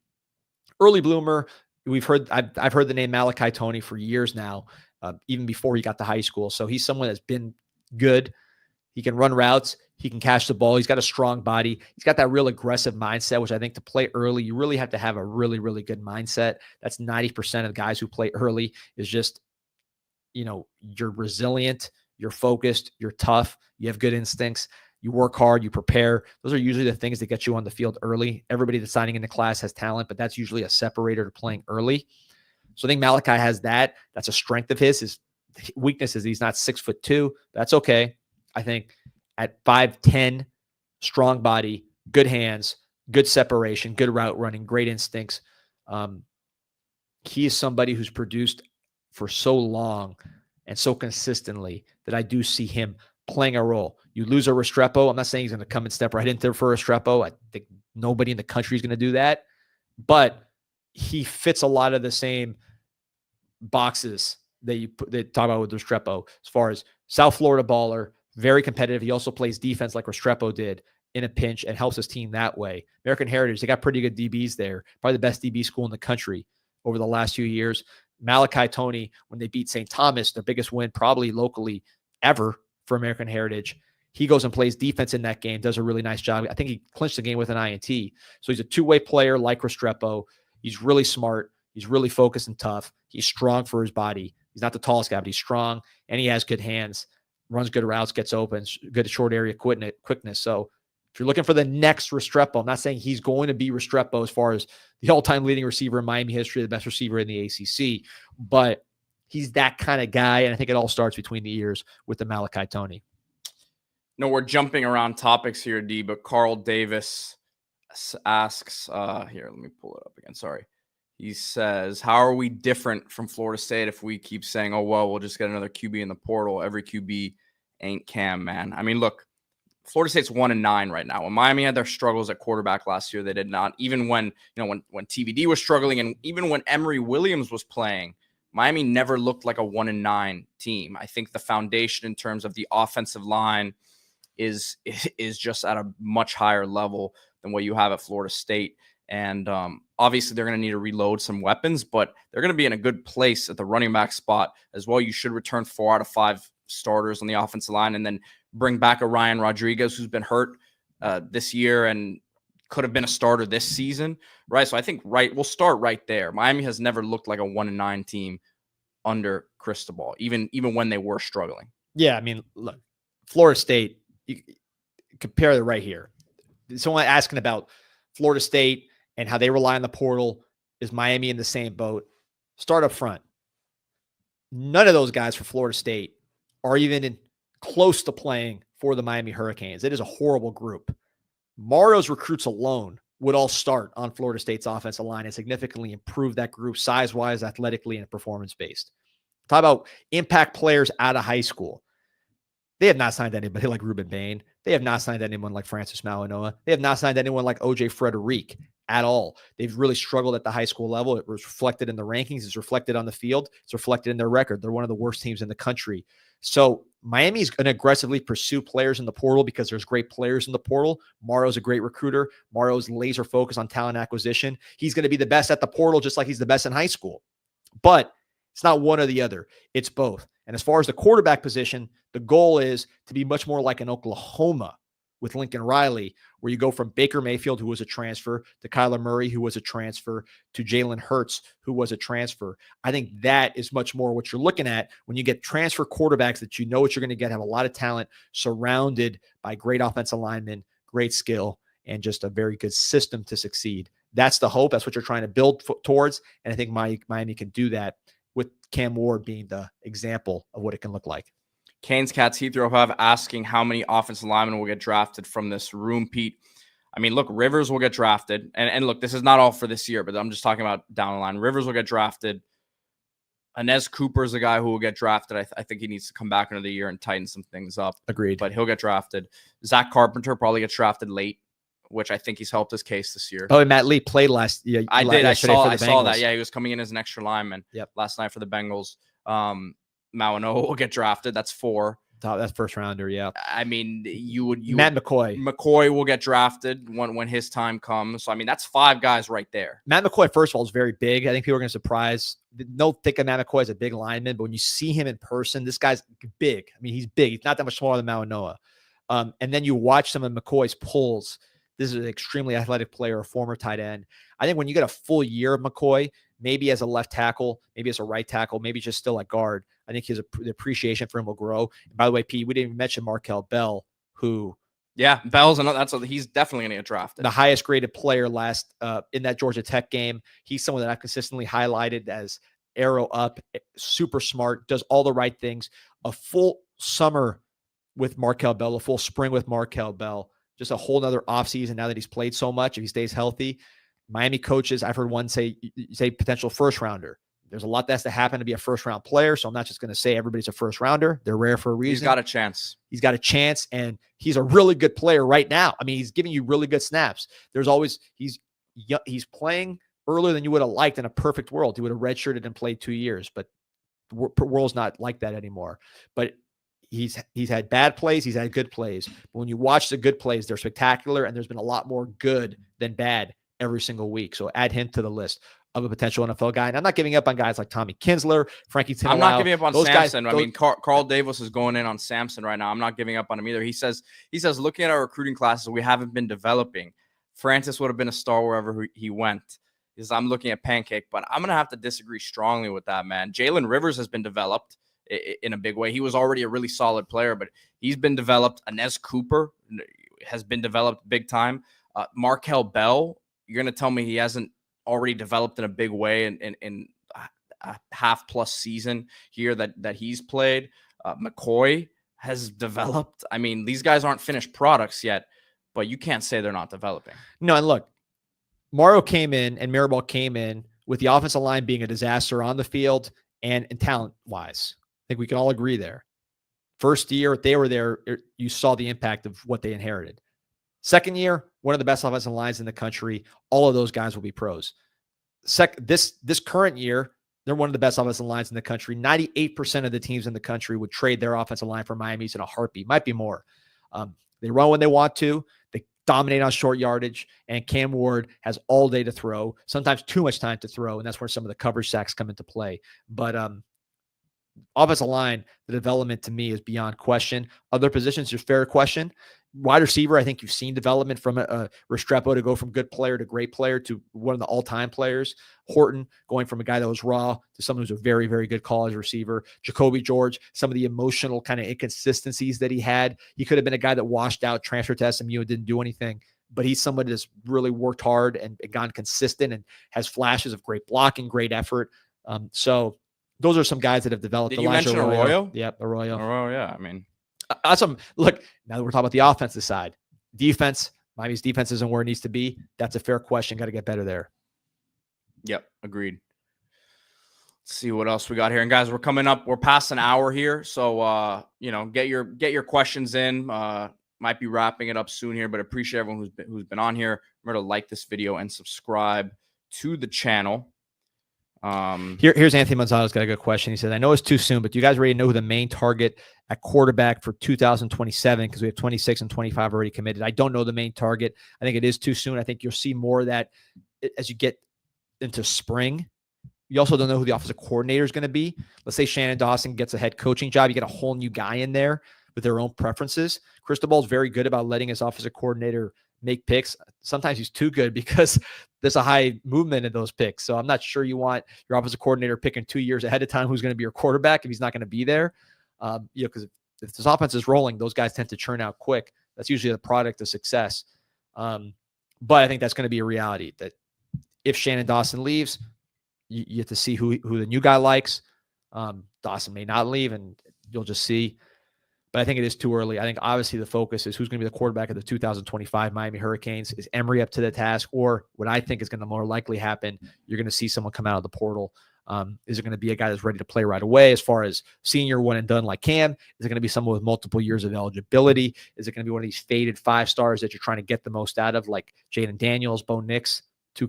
bloomer. I've heard the name Malachi Toney for years now, even before he got to high school. So he's someone that's been good. He can run routes. He can catch the ball. He's got a strong body. He's got that real aggressive mindset, which I think to play early, you really have to have a really, really good mindset. That's 90% of guys who play early is just, you're resilient, you're focused, you're tough, you have good instincts, you work hard, you prepare. Those are usually the things that get you on the field early. Everybody that's signing in the class has talent, but that's usually a separator to playing early. So I think Malachi has that. That's a strength of his. His weakness is he's not 6'2". That's okay. I think at 5'10", strong body, good hands, good separation, good route running, great instincts. He is somebody who's produced for so long and so consistently that I do see him playing a role. You lose a Restrepo. I'm not saying he's going to come and step right into for Restrepo. I think nobody in the country is going to do that. But he fits a lot of the same boxes that talk about with Restrepo as far as South Florida baller, very competitive. He also plays defense like Restrepo did in a pinch and helps his team that way. American Heritage, they got pretty good DBs there. Probably the best DB school in the country over the last few years. Malachi Toney, when they beat St. Thomas, their biggest win probably locally ever for American Heritage, he goes and plays defense in that game, does a really nice job. I think he clinched the game with an INT. So he's a two-way player like Restrepo. He's really smart. He's really focused and tough. He's strong for his body. He's not the tallest guy, but he's strong, and he has good hands. runs good routes, gets open, good short area quickness. So if you're looking for the next Restrepo, I'm not saying he's going to be Restrepo as far as the all-time leading receiver in Miami history, the best receiver in the ACC, but he's that kind of guy, and I think it all starts between the ears with the Malachi Tony. No, we're jumping around topics here, D, but Carl Davis asks, here, let me pull it up again. Sorry. He says, how are we different from Florida State if we keep saying, oh, well, we'll just get another QB in the portal? Every QB ain't Cam, man. I mean, look, Florida State's 1-9 right now. When Miami had their struggles at quarterback last year, they did not. Even when, when TVD was struggling and even when Emory Williams was playing, Miami never looked like a 1-9 team. I think the foundation in terms of the offensive line is just at a much higher level than what you have at Florida State. And obviously, they're going to need to reload some weapons, but they're going to be in a good place at the running back spot as well. You should return 4 out of 5 starters on the offensive line and then bring back a Ryan Rodriguez who's been hurt this year and could have been a starter this season, right? So I think we'll start right there. Miami has never looked like a 1-9 team under Cristobal, even when they were struggling. Yeah, I mean, look, Florida State, you compare it right here. Someone asking about Florida State and how they rely on the portal. Is Miami in the same boat? Start up front. None of those guys for Florida State are even close to playing for the Miami Hurricanes. It is a horrible group. Mario's recruits alone would all start on Florida State's offensive line and significantly improve that group size-wise, athletically, and performance-based. Talk about impact players out of high school. They have not signed anybody like Ruben Bain. They have not signed anyone like Francis Malinois. They have not signed anyone like OJ Frederic at all. They've really struggled at the high school level. It was reflected in the rankings. It's reflected on the field. It's reflected in their record. They're one of the worst teams in the country. So Miami's going to aggressively pursue players in the portal because there's great players in the portal. Mario's a great recruiter. Mario's laser focused on talent acquisition. He's going to be the best at the portal just like he's the best in high school. But it's not one or the other. It's both. And as far as the quarterback position, the goal is to be much more like an Oklahoma with Lincoln Riley, where you go from Baker Mayfield, who was a transfer, to Kyler Murray, who was a transfer, to Jalen Hurts, who was a transfer. I think that is much more what you're looking at when you get transfer quarterbacks that you know what you're going to get, have a lot of talent, surrounded by great offensive linemen, great skill, and just a very good system to succeed. That's the hope. That's what you're trying to build towards. And I think Miami can do that with Cam Ward being the example of what it can look like. Canes Cats Heathrow have asking how many offensive linemen will get drafted from this room, Pete. I mean, look, Rivers will get drafted. And look, this is not all for this year, but I'm just talking about down the line. Rivers will get drafted. Inez Cooper is a guy who will get drafted. I think he needs to come back into the year and tighten some things up. Agreed. But he'll get drafted. Zach Carpenter probably gets drafted late, which I think he's helped his case this year. Oh, and Matt Lee played last year. I saw that. Yeah, he was coming in as an extra lineman last night for the Bengals. Malinois will get drafted. That's 4. That's first rounder. Yeah. I mean, Matt McCoy. McCoy will get drafted when his time comes. So, I mean, that's 5 guys right there. Matt McCoy, first of all, is very big. I think people are going to surprise. No, think of Matt McCoy as a big lineman, but when you see him in person, this guy's big. I mean, he's big. He's not that much smaller than Malinois. And then you watch some of McCoy's pulls. This is an extremely athletic player, a former tight end. I think when you get a full year of McCoy, maybe as a left tackle, maybe as a right tackle, maybe just still at guard, I think the appreciation for him will grow. And by the way, Pete, we didn't even mention Markel Bell, who... Yeah, Bell's he's definitely going to get drafted. The highest graded player last in that Georgia Tech game. He's someone that I've consistently highlighted as arrow up, super smart, does all the right things. A full summer with Markel Bell, a full spring with Markel Bell, just a whole nother offseason now that he's played so much. If he stays healthy, Miami coaches, I've heard one say potential first rounder. There's a lot that has to happen to be a first round player. So I'm not just going to say everybody's a first rounder. They're rare for a reason. He's got a chance. He's got a chance, and he's a really good player right now. I mean, he's giving you really good snaps. There's always, he's playing earlier than you would have liked in a perfect world. He would have redshirted and played 2 years, but the world's not like that anymore. But he's had bad plays. He's had good plays. But when you watch the good plays, they're spectacular, and there's been a lot more good than bad every single week. So add him to the list of a potential NFL guy. And I'm not giving up on guys like Tommy Kinsler, Frankie Tinellau. I'm not giving up on Sampson. I mean, Carl Davis is going in on Sampson right now. I'm not giving up on him either. He says, looking at our recruiting classes, we haven't been developing. Francis would have been a star wherever he went. He says, I'm looking at Pancake, but I'm going to have to disagree strongly with that, man. Jalen Rivers has been developed. in a big way. He was already a really solid player, but he's been developed. Inez Cooper has been developed big time. Markel Bell, you're going to tell me he hasn't already developed in a big way in a half-plus season here that he's played. McCoy has developed. I mean, these guys aren't finished products yet, but you can't say they're not developing. No, and look, Mario came in and Mirabal came in with the offensive line being a disaster on the field and talent-wise. I think we can all agree there. First year they were there, you saw the impact of what they inherited. Second year, one of the best offensive lines in the country. All of those guys will be pros. This current year, they're one of the best offensive lines in the country. 98% of the teams in the country would trade their offensive line for Miami's in a heartbeat. Might be more. They run when they want to. They dominate on short yardage, and Cam Ward has all day to throw, sometimes too much time to throw, and that's where some of the coverage sacks come into play. But offensive line, the development to me is beyond question. Other positions, there's fair question. Wide receiver, I think you've seen development from Restrepo to go from good player to great player to one of the all-time players. Horton going from a guy that was raw to someone who's a very, very good college receiver. Jacoby George, some of the emotional kind of inconsistencies that he had. He could have been a guy that washed out, transferred to SMU and didn't do anything, but he's somebody that's really worked hard and gone consistent and has flashes of great blocking, great effort. So those are some guys that have developed. Did you mention Arroyo? Yep, Arroyo. Arroyo, yeah. I mean, awesome. Look, now that we're talking about the offensive side, defense, Miami's defense isn't where it needs to be. That's a fair question. Got to get better there. Yep, agreed. Let's see what else we got here. And guys, we're coming up. We're past an hour here, so get your questions in. Might be wrapping it up soon here, but appreciate everyone who's been on here. Remember to like this video and subscribe to the channel. Here's Anthony Manzano's got a good question. He said, I know it's too soon, but do you guys already know who the main target at quarterback for 2027? Because we have 26 and 25 already committed. I don't know the main target. I think it is too soon. I think you'll see more of that as you get into spring. You also don't know who the offensive coordinator is going to be. Let's say Shannon Dawson gets a head coaching job. You get a whole new guy in there with their own preferences. Cristobal is very good about letting his offensive coordinator make picks. Sometimes he's too good because there's a high movement in those picks. So I'm not sure you want your offensive coordinator picking 2 years ahead of time who's going to be your quarterback if he's not going to be there. Because if this offense is rolling, those guys tend to churn out quick. That's usually the product of success. But I think that's going to be a reality that if Shannon Dawson leaves, you have to see who the new guy likes. Dawson may not leave, and you'll just see. But I think it is too early. I think obviously the focus is who's going to be the quarterback of the 2025 Miami Hurricanes. Is Emory up to the task? Or what I think is going to more likely happen, you're going to see someone come out of the portal. Is it going to be a guy that's ready to play right away as far as senior one and done like Cam? Is it going to be someone with multiple years of eligibility? Is it going to be one of these faded 5 stars that you're trying to get the most out of, like Jaden Daniels, Bo Nix? Two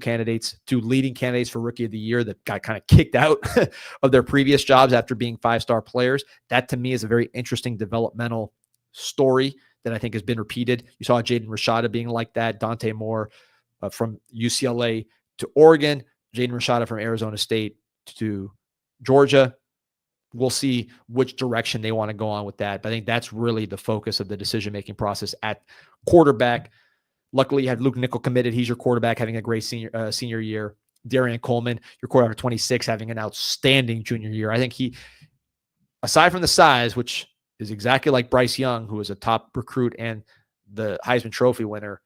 leading candidates for Rookie of the Year that got kind of kicked out of their previous jobs after being 5-star players. That to me is a very interesting developmental story that I think has been repeated. You saw Jaden Rashada being like that. Dante Moore from UCLA to Oregon. Jaden Rashada from Arizona State to Georgia. We'll see which direction they want to go on with that. But I think that's really the focus of the decision-making process at quarterback. Luckily, you had Luke Nickel committed. He's your quarterback, having a great senior year. Darian Coleman, your quarterback for 26, having an outstanding junior year. I think he, aside from the size, which is exactly like Bryce Young, who was a top recruit and the Heisman Trophy winner,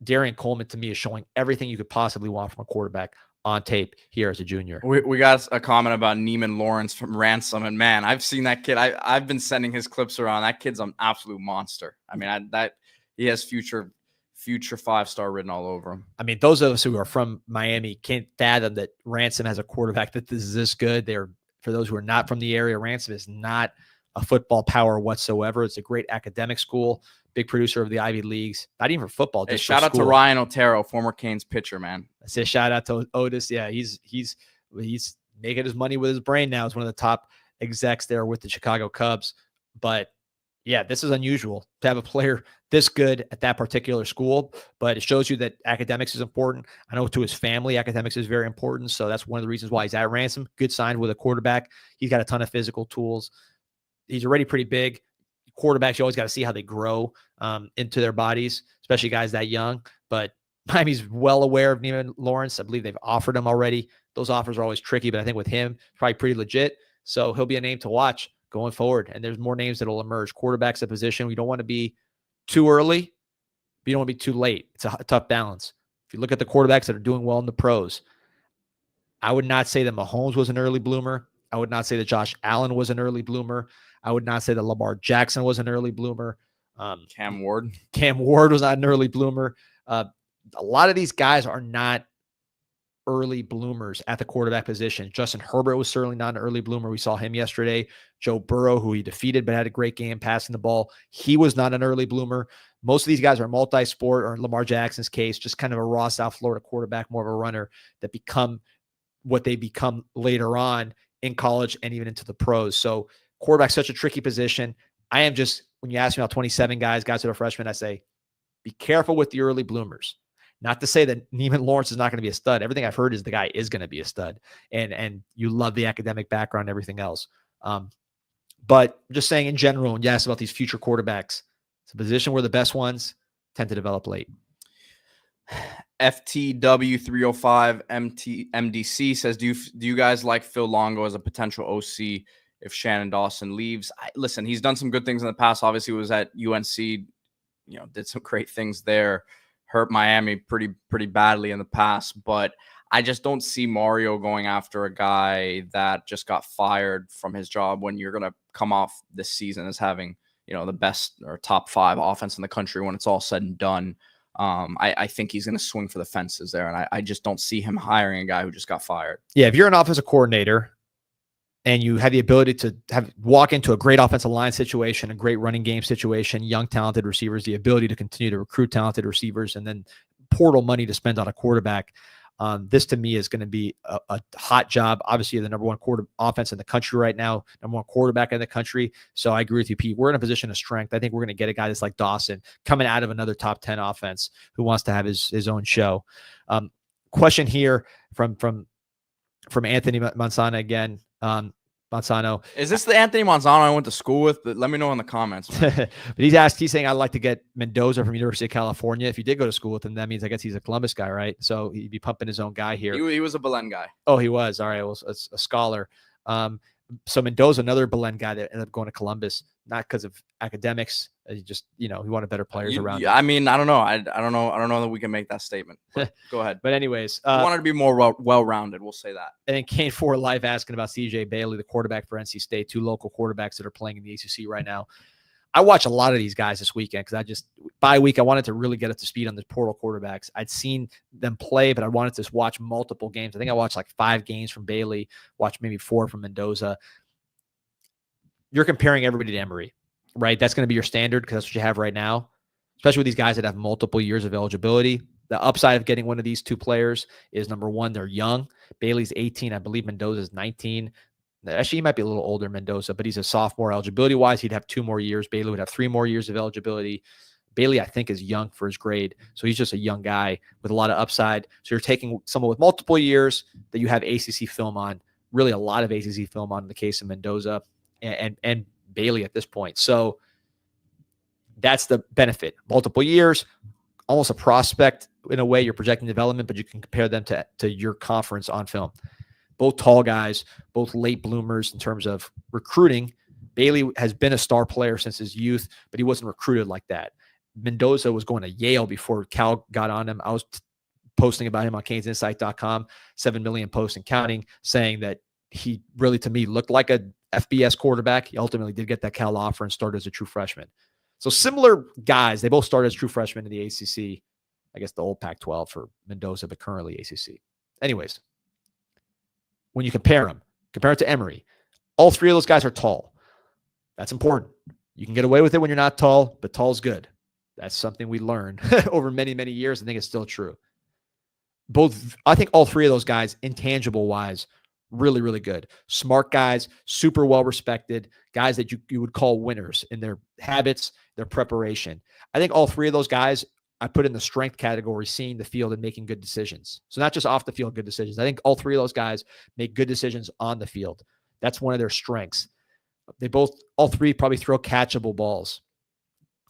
Darian Coleman, to me, is showing everything you could possibly want from a quarterback on tape here as a junior. We got a comment about Neiman Lawrence from Ransom, and man, I've seen that kid. I've been sending his clips around. That kid's an absolute monster. I mean, he has future 5-star written all over him. I mean, those of us who are from Miami can't fathom that Ransom has a quarterback that is this good. For those who are not from the area, Ransom is not a football power whatsoever. It's a great academic school, big producer of the Ivy Leagues. Not even for football. Just shout out to Ryan Otero, former Canes pitcher, man. I say shout out to Otis. Yeah, he's making his money with his brain now. He's one of the top execs there with the Chicago Cubs. But yeah, this is unusual to have a player this good at that particular school, but it shows you that academics is important. I know to his family, academics is very important. So that's one of the reasons why he's at Ransom. Good sign with a quarterback. He's got a ton of physical tools. He's already pretty big. Quarterbacks, you always got to see how they grow into their bodies, especially guys that young. But Miami's well aware of Neiman Lawrence. I believe they've offered him already. Those offers are always tricky, but I think with him, probably pretty legit. So he'll be a name to watch. going forward. And there's more names that will emerge. Quarterback's a position. We don't want to be too early, but you don't want to be too late. It's a tough balance. If you look at the quarterbacks that are doing well in the pros, I would not say that Mahomes was an early bloomer. I would not say that Josh Allen was an early bloomer. I would not say that Lamar Jackson was an early bloomer. Cam Ward was not an early bloomer. A lot of these guys are not early bloomers at the quarterback position. Justin Herbert was certainly not an early bloomer. We saw him yesterday. Joe Burrow, who he defeated but had a great game passing the ball, he was not an early bloomer. Most of these guys are multi-sport, or in Lamar Jackson's case, just kind of a raw South Florida quarterback, more of a runner, that become what they become later on in college and even into the pros. So quarterback's such a tricky position. I am just, when you ask me about 27 guys that are freshmen, I say, be careful with the early bloomers. Not to say that Neiman Lawrence is not going to be a stud. Everything I've heard is the guy is going to be a stud, and you love the academic background and everything else. But just saying in general, when you ask about these future quarterbacks, it's a position where the best ones tend to develop late. FTW305 MDC says, do you guys like Phil Longo as a potential OC if Shannon Dawson leaves? Listen, he's done some good things in the past. Obviously, he was at UNC, did some great things there. Hurt Miami pretty badly in the past, but I just don't see Mario going after a guy that just got fired from his job when you're going to come off this season as having, the best or top 5 offense in the country when it's all said and done. I think he's going to swing for the fences there, and I just don't see him hiring a guy who just got fired. Yeah, if you're an offensive coordinator and you have the ability to walk into a great offensive line situation, a great running game situation, young, talented receivers, the ability to continue to recruit talented receivers, and then portal money to spend on a quarterback, this to me is going to be a hot job. Obviously, the number one offense in the country right now, number one quarterback in the country. So I agree with you, Pete. We're in a position of strength. I think we're going to get a guy that's like Dawson coming out of another top 10 offense who wants to have his own show. Question here from Anthony Manzana again. Manzano. Is this the Anthony Manzano I went to school with? But let me know in the comments. But he's saying, I'd like to get Mendoza from University of California. If you did go to school with him, that means I guess he's a Columbus guy, right? So he'd be pumping his own guy here. He was a Belen guy. Oh, he was. All right. Well, a scholar. So Mendoza, another Belen guy that ended up going to Columbus, not because of academics. He just, he wanted better players around him. I mean, I don't know. I don't know that we can make that statement. Go ahead. But anyways, I wanted to be more well-rounded. We'll say that. And then Kane 4 Live asking about CJ Bailey, the quarterback for NC State, 2 local quarterbacks that are playing in the ACC right now. I watch a lot of these guys this weekend because bye week, I wanted to really get up to speed on the portal quarterbacks. I'd seen them play, but I wanted to watch multiple games. I think I watched like 5 games from Bailey, watched maybe 4 from Mendoza. You're comparing everybody to Emory, right? That's going to be your standard because that's what you have right now, especially with these guys that have multiple years of eligibility. The upside of getting one of these 2 players is, number one, they're young. Bailey's 18. I believe Mendoza's 19. Actually, he might be a little older, Mendoza, but he's a sophomore. Eligibility-wise, he'd have 2 more years. Bailey would have 3 more years of eligibility. Bailey, I think, is young for his grade, so he's just a young guy with a lot of upside. So you're taking someone with multiple years that you have ACC film on, really a lot of ACC film on in the case of Mendoza and Bailey at this point. So that's the benefit. Multiple years, almost a prospect in a way. You're projecting development, but you can compare them to your conference on film. Both tall guys, both late bloomers in terms of recruiting. Bailey has been a star player since his youth, but he wasn't recruited like that. Mendoza was going to Yale before Cal got on him. I was posting about him on CanesInsight.com, 7 million posts and counting, saying that he really, to me, looked like a FBS quarterback. He ultimately did get that Cal offer and started as a true freshman. So similar guys, they both started as true freshmen in the ACC. I guess the old Pac-12 for Mendoza, but currently ACC. Anyways, when you compare them to Emory, all 3 of those guys are tall. That's important. You can get away with it when you're not tall, but tall's good. That's something we learned over many, many years. I think it's still true. I think all 3 of those guys, intangible-wise, really, really good. Smart guys, super well-respected, guys that you would call winners in their habits, their preparation. I think all 3 of those guys I put in the strength category, seeing the field and making good decisions. So not just off the field, good decisions. I think all 3 of those guys make good decisions on the field. That's one of their strengths. All 3 probably throw catchable balls.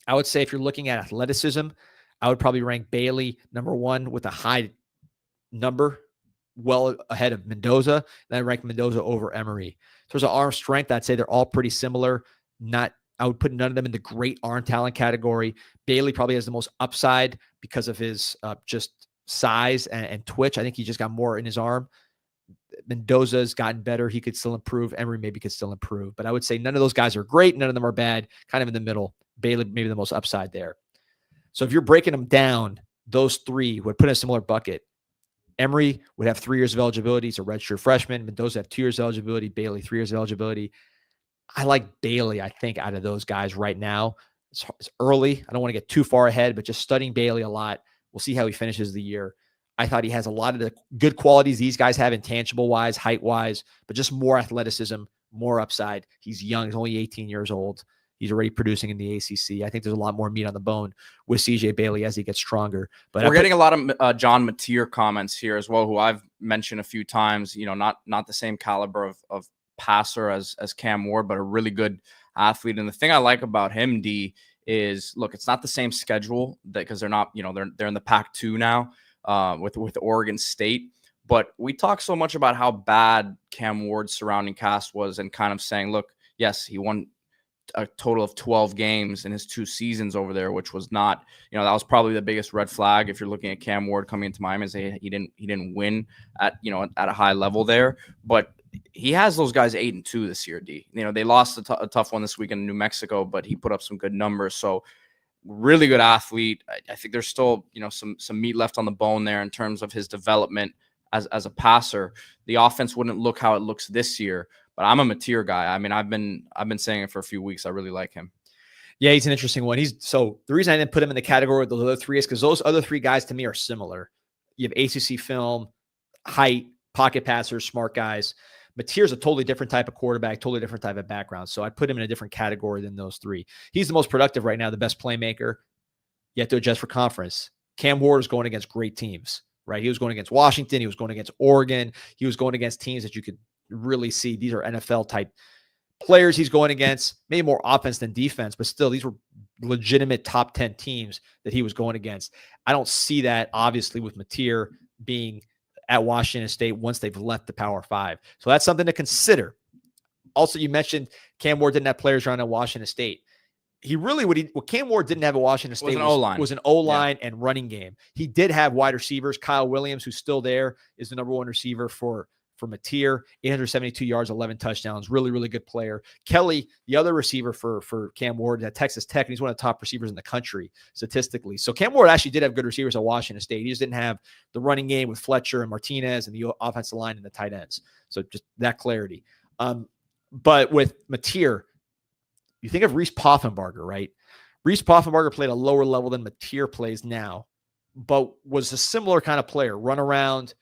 I would say if you're looking at athleticism, I would probably rank Bailey number 1 with a high number well ahead of Mendoza. And I rank Mendoza over Emery. In terms of arm strength, I'd say they're all pretty similar. I would put none of them in the great arm talent category. Bailey probably has the most upside because of his just size and twitch. I think he just got more in his arm. Mendoza's gotten better. He could still improve. Emery maybe could still improve. But I would say none of those guys are great. None of them are bad. Kind of in the middle. Bailey maybe the most upside there. So if you're breaking them down, those three would put in a similar bucket. Emery would have 3 years of eligibility. He's a redshirt freshman. Mendoza have 2 years of eligibility. Bailey, 3 years of eligibility. I like Bailey, I think, out of those guys right now. It's early. I don't want to get too far ahead, but just studying Bailey a lot. We'll see how he finishes the year. I thought he has a lot of the good qualities these guys have, intangible-wise, height-wise, but just more athleticism, more upside. He's young. He's only 18 years old. He's already producing in the ACC. I think there's a lot more meat on the bone with CJ Bailey as he gets stronger. But we're getting a lot of John Mateer comments here as well, who I've mentioned a few times. You know, not the same caliber of passer as Cam Ward, but a really good athlete. And the thing I like about him, D, is look, it's not the same schedule because they're not, you know, they're in the Pac-2 now with Oregon State. But we talk so much about how bad Cam Ward's surrounding cast was, and kind of saying, look, yes, he won a total of 12 games in his 2 seasons over there, which was not, you know, that was probably the biggest red flag if you're looking at Cam Ward coming into Miami and say he didn't win at, you know, at a high level there. But he has those guys 8-2 this year, D. You know, they lost a tough one this week in New Mexico, but he put up some good numbers. So really good athlete. I think there's still, you know, some meat left on the bone there in terms of his development as a passer. The offense wouldn't look how it looks this year, but I'm a Mateer guy. I mean, I've been saying it for a few weeks. I really like him. Yeah, he's an interesting one. So the reason I didn't put him in the category with those other 3 is because those other 3 guys to me are similar. You have ACC film, height, pocket passers, smart guys. Mateer's a totally different type of quarterback, totally different type of background. So I'd put him in a different category than those 3. He's the most productive right now, the best playmaker. You have to adjust for conference. Cam Ward is going against great teams, right? He was going against Washington. He was going against Oregon. He was going against teams that you could really see. These are NFL type players he's going against, maybe more offense than defense, but still these were legitimate top 10 teams that he was going against. I don't see that obviously with Mateer being at Washington State once they've left the Power 5. So that's something to consider. Also, you mentioned Cam Ward didn't have players around at Washington State. He really what Cam Ward didn't have at Washington State was an O-line and running game. He did have wide receivers. Kyle Williams, who's still there, is the number 1 receiver for Mateer, 872 yards, 11 touchdowns. Really, really good player. Kelly, the other receiver for Cam Ward at Texas Tech, and he's one of the top receivers in the country statistically. So Cam Ward actually did have good receivers at Washington State. He just didn't have the running game with Fletcher and Martinez and the offensive line and the tight ends. So just that clarity. But with Mateer, you think of Reese Poffenbarger, right? Reese Poffenbarger played a lower level than Mateer plays now, but was a similar kind of player. Run around,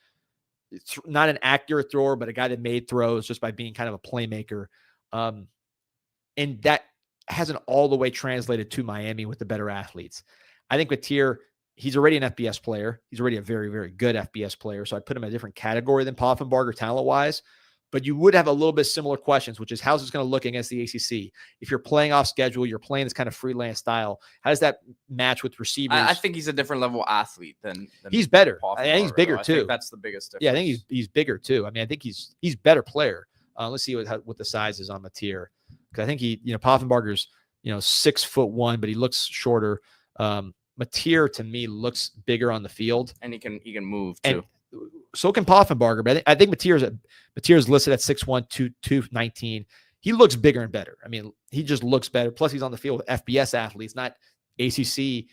it's not an accurate thrower, but a guy that made throws just by being kind of a playmaker. And that hasn't all the way translated to Miami with the better athletes. I think Mateer, he's already an FBS player. He's already a very, very good FBS player. So I'd put him in a different category than Poffenbarger talent-wise. But you would have a little bit similar questions, which is how's this going to look against the ACC? If you're playing off schedule, you're playing this kind of freelance style. How does that match with receivers? I think he's a different level athlete than he's better. I think he's bigger too. I think that's the biggest difference. Yeah, I think he's bigger too. I mean, I think he's better player. Let's see what the size is on Mateer, because I think Poffenbarger's 6'1", but he looks shorter. Mateer to me looks bigger on the field, and he can move too. And so can Poffenbarger, but I think Mateer's listed at 6'1", 219. He looks bigger and better. I mean, he just looks better. Plus, he's on the field with FBS athletes, not ACC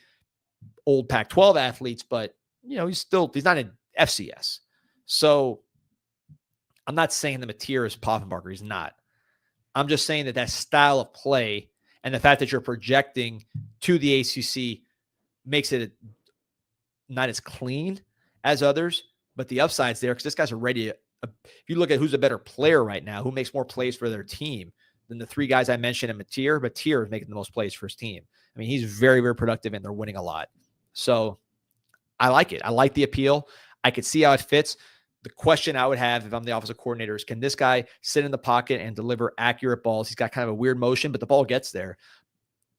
old Pac-12 athletes, but he's not in FCS. So I'm not saying that Mateer is Poffenbarger. He's not. I'm just saying that style of play and the fact that you're projecting to the ACC makes it not as clean as others, but the upside's there because this guy's already if you look at who's a better player right now, who makes more plays for their team than the 3 guys I mentioned in Mateer is making the most plays for his team. I mean, he's very, very productive and they're winning a lot. So I like it. I like the appeal. I could see how it fits. The question I would have if I'm the offensive coordinator is, can this guy sit in the pocket and deliver accurate balls? He's got kind of a weird motion, but the ball gets there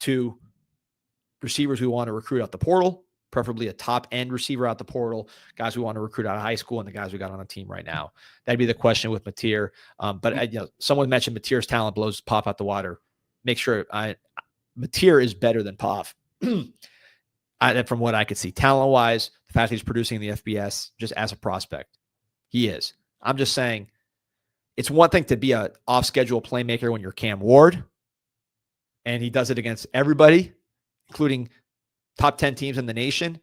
to receivers who want to recruit out the portal preferably a top end receiver out the portal, guys we want to recruit out of high school, and the guys we got on the team right now. That'd be the question with Mateer. But someone mentioned Mateer's talent blows pop out the water. Make sure Mateer is better than Poff. From what I could see, talent-wise, the fact he's producing in the FBS just as a prospect, he is. I'm just saying, it's one thing to be a off-schedule playmaker when you're Cam Ward, and he does it against everybody, including top 10 teams in the nation,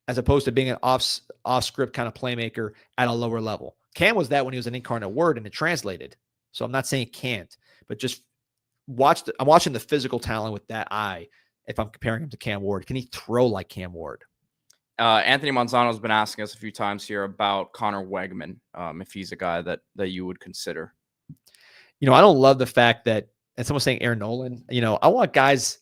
as opposed to being an off-script kind of playmaker at a lower level. Cam was that when he was an incarnate Word, and it translated. So I'm not saying can't, but just I'm watching the physical talent with that eye. If I'm comparing him to Cam Ward, can he throw like Cam Ward? Anthony Manzano has been asking us a few times here about Connor Wegman, if he's a guy that you would consider. I don't love the fact that, and someone's saying Aaron Nolan, I want guys.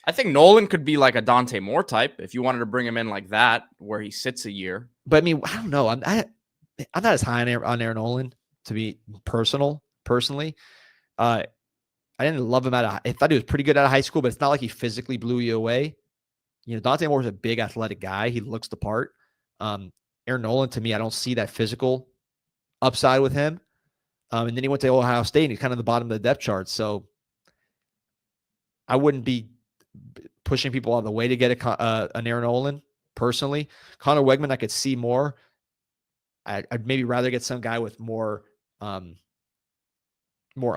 I think Nolan could be like a Dante Moore type if you wanted to bring him in like that, where he sits a year. But I mean, I don't know. I'm not as high on Aaron Nolan, to be personally. I didn't love him I thought he was pretty good out of high school, but it's not like he physically blew you away. Dante Moore is a big athletic guy. He looks the part. Aaron Nolan, to me, I don't see that physical upside with him. And then he went to Ohio State, and he's kind of the bottom of the depth chart. So I wouldn't be pushing people out of the way to get an Aaron Nolan, personally. Connor Wegman, I could see more. I'd maybe rather get some guy with more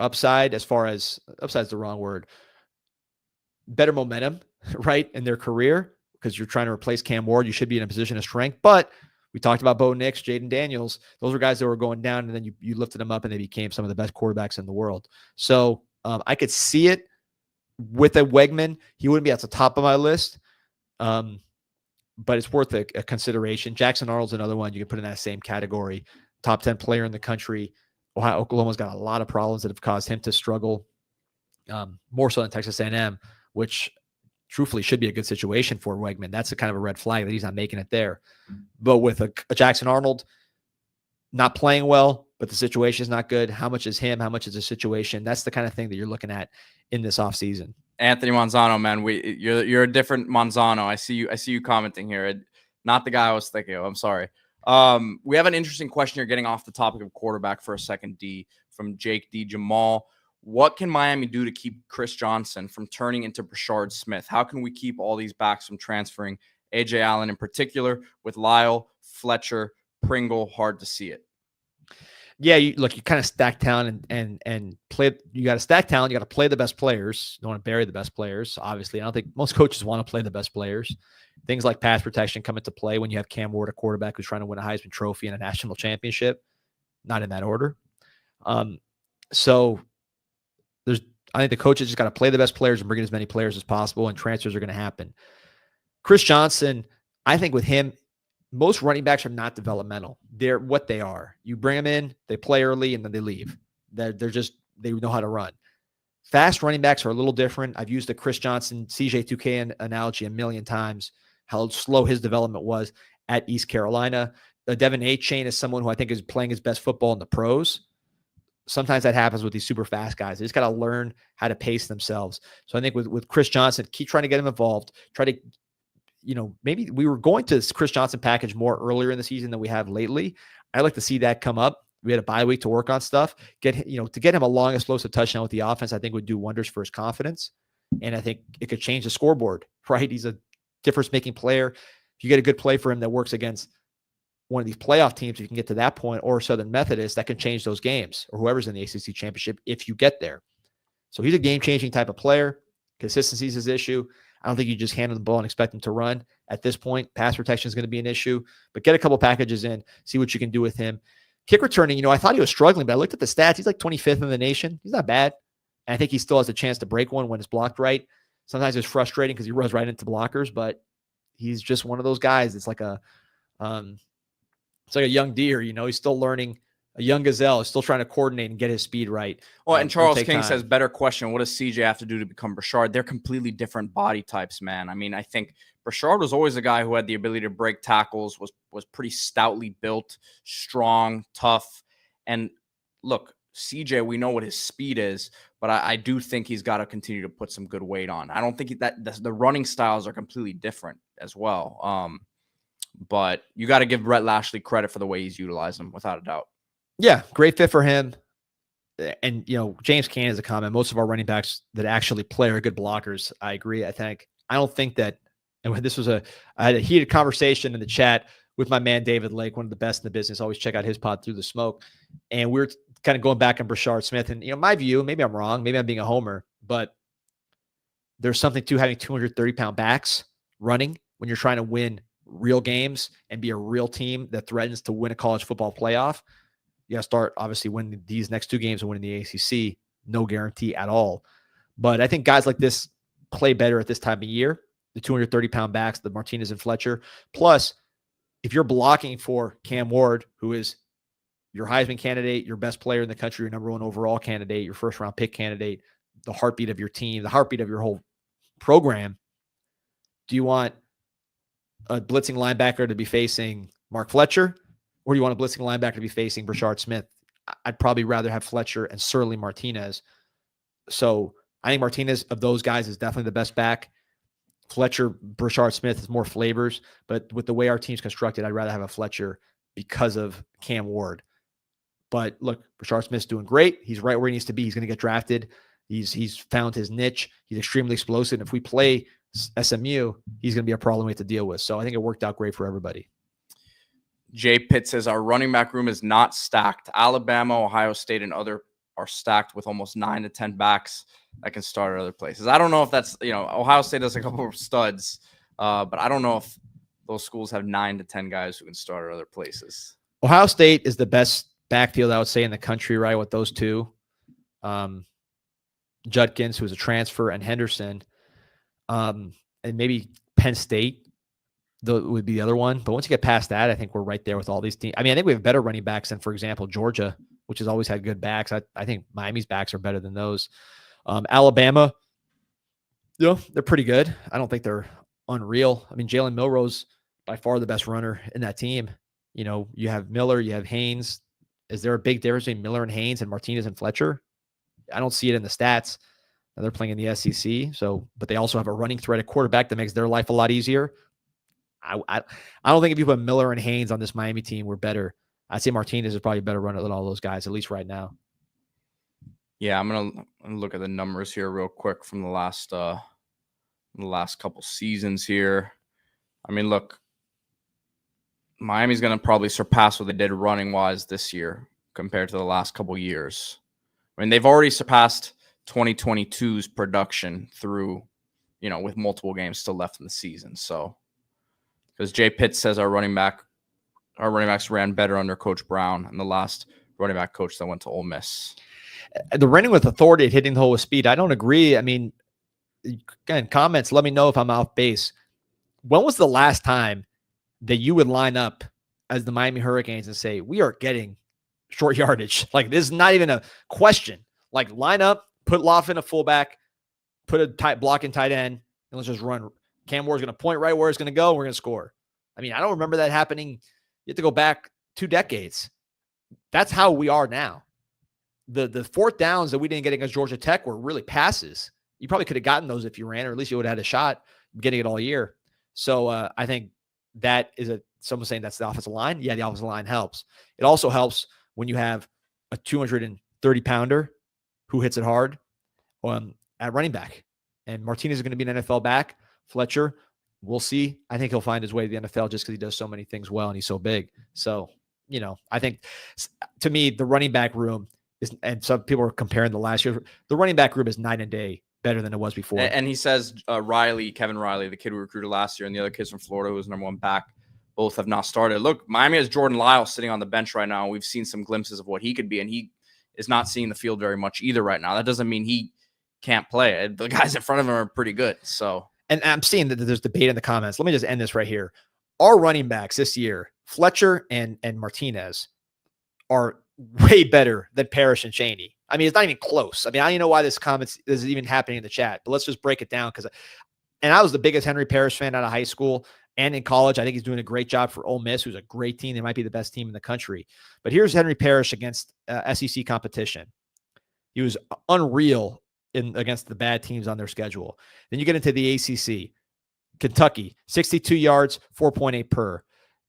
upside, as far as upside's the wrong word, better momentum, right, in their career, because you're trying to replace Cam Ward. You should be in a position of strength. But we talked about Bo Nix, Jaden Daniels. Those were guys that were going down, and then you lifted them up, and they became some of the best quarterbacks in the world. So I could see it with a Wegman. He wouldn't be at the top of my list, but it's worth a consideration. Jackson Arnold's another one you can put in that same category. Top 10 player in the country. Oklahoma's got a lot of problems that have caused him to struggle, more so than Texas A&M, which truthfully should be a good situation for Wegman. That's a kind of a red flag that he's not making it there. But with a Jackson Arnold not playing well, but the situation is not good, how much is him? How much is the situation? That's the kind of thing that you're looking at in this offseason. Anthony Manzano, man, you're a different Manzano. I see you commenting here. Not the guy I was thinking of. I'm sorry. We have an interesting question here, getting off the topic of quarterback for a second, D, from Jake D. Jamal. What can Miami do to keep Chris Johnson from turning into Brashard Smith? How can we keep all these backs from transferring? A.J. Allen in particular, with Lyle, Fletcher, Pringle, hard to see it. Yeah, you kind of stack talent and play. You got to stack talent. You got to play the best players. You don't want to bury the best players. Obviously, I don't think most coaches want to play the best players. Things like pass protection come into play when you have Cam Ward, a quarterback who's trying to win a Heisman Trophy and a national championship. Not in that order. So I think the coaches just got to play the best players and bring in as many players as possible, and transfers are going to happen. Chris Johnson, I think with him, most running backs are not developmental. They're what they are. You bring them in, they play early, and then they leave. They know how to run. Fast running backs are a little different. I've used the Chris Johnson, CJ2K analogy a million times, how slow his development was at East Carolina. Devin A-Chain is someone who I think is playing his best football in the pros. Sometimes that happens with these super fast guys. They just got to learn how to pace themselves. So I think with Chris Johnson, keep trying to get him involved. Try to, maybe we were going to this Chris Johnson package more earlier in the season than we have lately. I'd like to see that come up. We had a bye week to work on stuff. To get him a long explosive touchdown with the offense, I think would do wonders for his confidence. And I think it could change the scoreboard, right? He's a difference-making player. If you get a good play for him that works against one of these playoff teams, if you can get to that point, or Southern Methodist, that can change those games, or whoever's in the ACC championship if you get there. So he's a game-changing type of player. Consistency is his issue. I don't think you just hand him the ball and expect him to run. At this point, pass protection is going to be an issue. But get a couple packages in, see what you can do with him. Kick returning, I thought he was struggling, but I looked at the stats. He's like 25th in the nation. He's not bad. And I think he still has a chance to break one when it's blocked right. Sometimes it's frustrating because he runs right into blockers, but he's just one of those guys. It's like a young deer, he's still learning. A young gazelle is still trying to coordinate and get his speed right. Well, and Charles King says, better question, what does CJ have to do to become Brashard? They're completely different body types, man. I mean, I think Brashard was always a guy who had the ability to break tackles, was pretty stoutly built, strong, tough. And look, CJ, we know what his speed is, but I do think he's got to continue to put some good weight on. I don't think that the running styles are completely different as well. But you got to give Brett Lashley credit for the way he's utilized them, without a doubt. Yeah, great fit for him. And, James Cannon is a comment. Most of our running backs that actually play are good blockers. I agree. I don't think that, and I had a heated conversation in the chat with my man, David Lake, one of the best in the business. Always check out his pod, Through the Smoke. And we were kind of going back on Brashard Smith. And, my view, maybe I'm wrong, maybe I'm being a homer, but there's something to having 230-pound backs running when you're trying to win real games and be a real team that threatens to win a college football playoff. You got to start, obviously, winning these next two games and winning the ACC. No guarantee at all. But I think guys like this play better at this time of year. The 230-pound backs, the Martinez and Fletcher. Plus, if you're blocking for Cam Ward, who is your Heisman candidate, your best player in the country, your number one overall candidate, your first-round pick candidate, the heartbeat of your team, the heartbeat of your whole program, do you want a blitzing linebacker to be facing Mark Fletcher? Or do you want a blitzing linebacker to be facing Brashard Smith? I'd probably rather have Fletcher and certainly Martinez. So I think Martinez, of those guys, is definitely the best back. Fletcher, Brashard Smith is more flavors. But with the way our team's constructed, I'd rather have a Fletcher because of Cam Ward. But look, Brashard Smith's doing great. He's right where he needs to be. He's going to get drafted. He's found his niche. He's extremely explosive. And if we play SMU, he's going to be a problem we have to deal with. So I think it worked out great for everybody. Jay Pitt says our running back room is not stacked. Alabama, Ohio State, and other are stacked with almost 9 to 10 backs that can start at other places. I don't know if that's, Ohio State has a couple of studs, but I don't know if those schools have 9 to 10 guys who can start at other places. Ohio State is the best backfield, I would say, in the country, right, with those two. Judkins, who's a transfer, and Henderson. And maybe Penn State would be the other one. But once you get past that, I think we're right there with all these teams. I think we have better running backs than, for example, Georgia, which has always had good backs. I think Miami's backs are better than those. Alabama, they're pretty good. I don't think they're unreal. Jalen Milroe's by far the best runner in that team. You have Miller, you have Haynes. Is there a big difference between Miller and Haynes and Martinez and Fletcher? I don't see it in the stats. Now they're playing in the SEC. But they also have a running threat at quarterback that makes their life a lot easier. I don't think if you put Miller and Haynes on this Miami team, we're better. I'd say Martinez is probably a better runner than all those guys, at least right now. Yeah, I'm gonna look at the numbers here real quick from the last couple seasons here. Look, Miami's gonna probably surpass what they did running wise this year compared to the last couple years. They've already surpassed 2022's production through, with multiple games still left in the season. So, because Jay Pitt says our running backs ran better under Coach Brown and the last running back coach that went to Ole Miss. The running with authority, hitting the hole with speed. I don't agree. Again, comments, let me know if I'm off base. When was the last time that you would line up as the Miami Hurricanes and say, we are getting short yardage? This is not even a question. Line up, put Laughlin a fullback, put a blocking tight end, and let's just run. Cam Ward's going to point right where it's going to go, and we're going to score. I don't remember that happening. You have to go back 2 decades. That's how we are now. The fourth downs that we didn't get against Georgia Tech were really passes. You probably could have gotten those if you ran, or at least you would have had a shot getting it all year. So I think that is someone saying that's the offensive line. Yeah, the offensive line helps. It also helps when you have a 230-pounder who hits it hard at running back. And Martinez is going to be an NFL back. Fletcher, we'll see. I think he'll find his way to the NFL just because he does so many things well and he's so big. So, I think to me, the running back room is, and some people are comparing the last year, the running back room is night and day better than it was before. And he says Kevin Riley, the kid we recruited last year, and the other kids from Florida who was number one back, both have not started. Look, Miami has Jordan Lyles sitting on the bench right now. We've seen some glimpses of what he could be, and he is not seeing the field very much either right now. That doesn't mean he can't play. The guys in front of him are pretty good. So, and I'm seeing that there's debate in the comments. Let me just end this right here. Our running backs this year, Fletcher and Martinez, are way better than Parrish and Chaney. It's not even close. I don't even know why this is even happening in the chat, but let's just break it down. And I was the biggest Henry Parrish fan out of high school. and in college. I think he's doing a great job for Ole Miss, who's a great team. They might be the best team in the country. But here's Henry Parrish against SEC competition. He was unreal against the bad teams on their schedule. Then you get into the ACC. Kentucky, 62 yards, 4.8 per.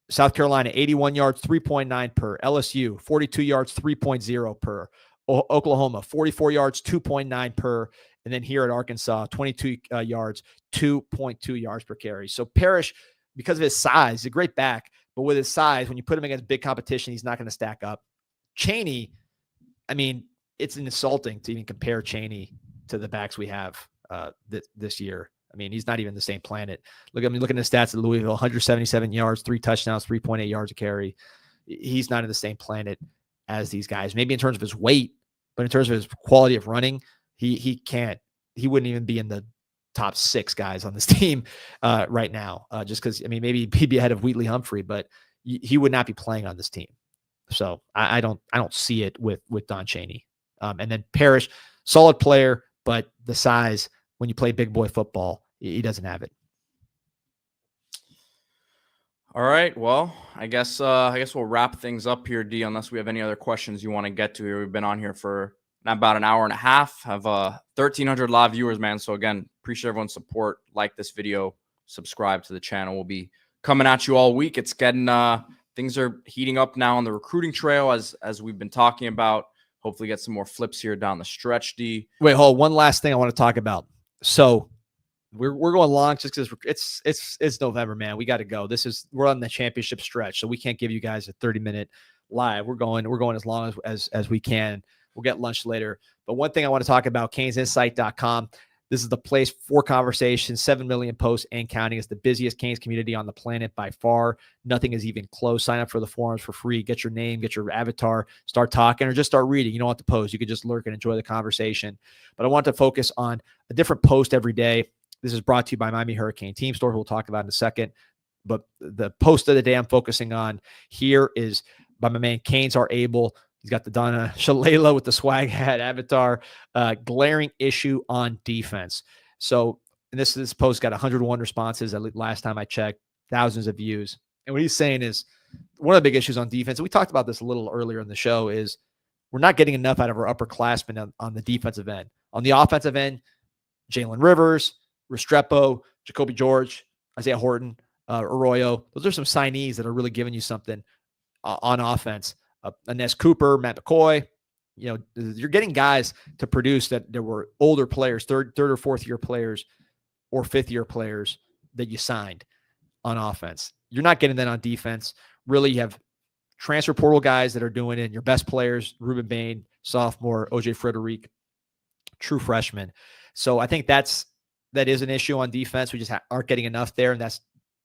South Carolina, 81 yards, 3.9 per. LSU, 42 yards, 3.0 per. Oklahoma, 44 yards, 2.9 per. And then here at Arkansas, 22 yards, 2.2 yards per carry. So Parrish, because of his size, he's a great back, but with his size, when you put him against big competition, he's not going to stack up. Chaney, I mean, it's insulting to even compare Chaney to the backs we have this year. I mean, he's not even the same planet. Looking at the stats at Louisville, 177 yards, 3 touchdowns, 3.8 yards a carry. He's not in the same planet as these guys. Maybe in terms of his weight, but in terms of his quality of running, he wouldn't even be in the top 6 guys on this team right now. Just because, I mean, maybe he'd be ahead of Wheatley Humphrey, but he would not be playing on this team. So I don't see it with Don Chaney. And then Parrish, solid player, but the size, when you play big boy football, he doesn't have it. All right. Well, I guess we'll wrap things up here, D, unless we have any other questions you want to get to here. We've been on here for about an hour and a half, have 1,300 live viewers, man. So again, appreciate everyone's support. Like this video, subscribe to the channel. We'll be coming at you all week. It's getting, things are heating up now on the recruiting trail as we've been talking about. Hopefully get some more flips here down the stretch, D. Wait, hold on. One last thing I want to talk about. So we're going long just because it's November, man. We got to go. We're on the championship stretch, so we can't give you guys a 30-minute live. We're going as long as we can. We'll get lunch later. But one thing I want to talk about, CanesInsight.com. This is the place for conversation. 7 million posts and counting. It's the busiest Canes community on the planet by far. Nothing is even close. Sign up for the forums for free. Get your name, get your avatar, start talking, or just start reading. You don't have to post. You could just lurk and enjoy the conversation. But I want to focus on a different post every day. This is brought to you by Miami Hurricane Team Store, who we'll talk about in a second. But the post of the day I'm focusing on here is by my man Canes Are Able. He's got the Donna Shalala with the swag hat avatar. Glaring issue on defense. So, and this post got 101 responses at last time I checked, thousands of views. And what he's saying is one of the big issues on defense, and we talked about this a little earlier in the show, is we're not getting enough out of our upperclassmen on the defensive end. On the offensive end, Jalen Rivers, Restrepo, Jacoby George, Isaiah Horton, Arroyo. Those are some signees that are really giving you something on offense. Ines Cooper, Matt McCoy, you're getting guys to produce that there were older players, third or fourth year players or fifth year players that you signed on offense. You're not getting that on defense. Really, you have transfer portal guys that are doing it. Your best players, Ruben Bain, sophomore, OJ Frederic, true freshman. So I think that is an issue on defense. We just aren't getting enough there. And that's,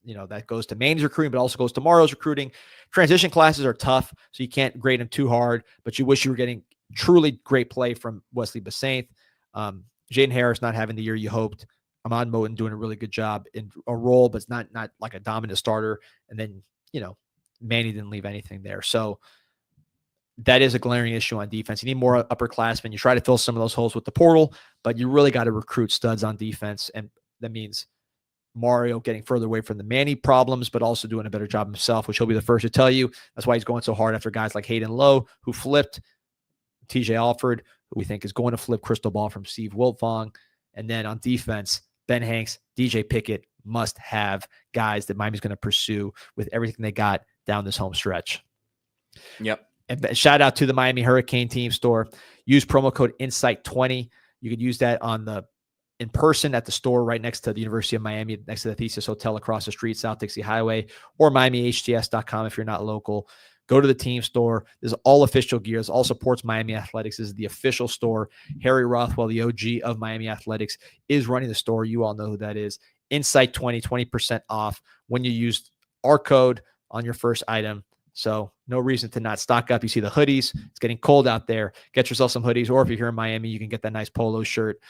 that goes to Manny's recruiting, but also goes to Mario's recruiting. Transition classes are tough, so you can't grade them too hard, but you wish you were getting truly great play from Wesley Basaint. Jaden Harris not having the year you hoped. Ahmad Moten doing a really good job in a role, but it's not like a dominant starter. And then, Manny didn't leave anything there. So that is a glaring issue on defense. You need more upperclassmen. You try to fill some of those holes with the portal, but you really got to recruit studs on defense. And that means Mario getting further away from the Manny problems, but also doing a better job himself, which he'll be the first to tell you. That's why he's going so hard after guys like Hayden Lowe, who flipped, TJ Alford, who we think is going to flip crystal ball from Steve Wiltfong. And then on defense, Ben Hanks, DJ Pickett must have guys that Miami's going to pursue with everything they got down this home stretch. Yep. And shout out to the Miami Hurricane Team Store. Use promo code INSIGHT20. You could use that in person at the store right next to the University of Miami, next to the Thesis Hotel across the street, South Dixie Highway, or MiamiHTS.com if you're not local. Go to the team store. This is all official gear. This all supports Miami Athletics. This is the official store. Harry Rothwell, the OG of Miami Athletics, is running the store. You all know who that is. Insight20, 20% off when you use our code on your first item. So no reason to not stock up. You see the hoodies. It's getting cold out there. Get yourself some hoodies. Or if you're here in Miami, you can get that nice polo shirt,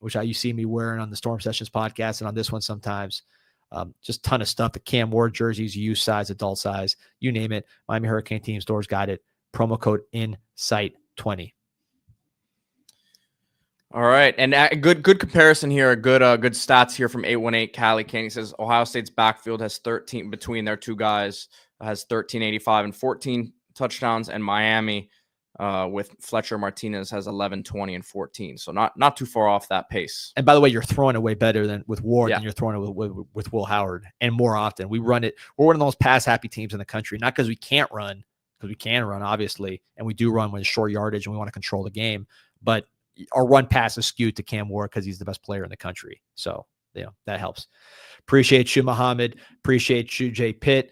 which you see me wearing on the Storm Sessions podcast and on this one sometimes. Just ton of stuff. The Cam Ward jerseys, youth size, adult size, you name it. Miami Hurricane Team Stores got it. Promo code INSIGHT20. All right, and good comparison here. Good stats here from 818 Cali Kane. He says Ohio State's backfield has 13 between their two guys has 1385 and 14 touchdowns, and Miami with Fletcher Martinez has 1120 and 14. So not too far off that pace. And by the way, you're throwing it way better than with Ward Yeah. than you're throwing it with Will Howard, and more often. We run it. We're one of the most pass happy teams in the country, not because we can't run, because we can run obviously, and we do run with short yardage and we want to control the game, but our run pass is skewed to Cam Ward because he's the best player in the country. So, that helps. Appreciate you, Muhammad. Appreciate you, Jay Pitt.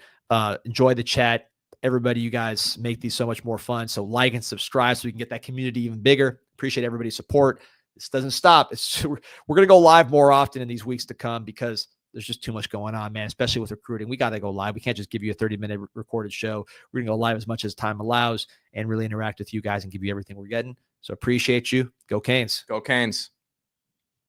Enjoy the chat. Everybody, you guys make these so much more fun. So like and subscribe so we can get that community even bigger. Appreciate everybody's support. This doesn't stop. We're going to go live more often in these weeks to come because there's just too much going on, man, especially with recruiting. We got to go live. We can't just give you a 30-minute recorded show. We're going to go live as much as time allows and really interact with you guys and give you everything we're getting. So appreciate you. Go Canes. Go Canes.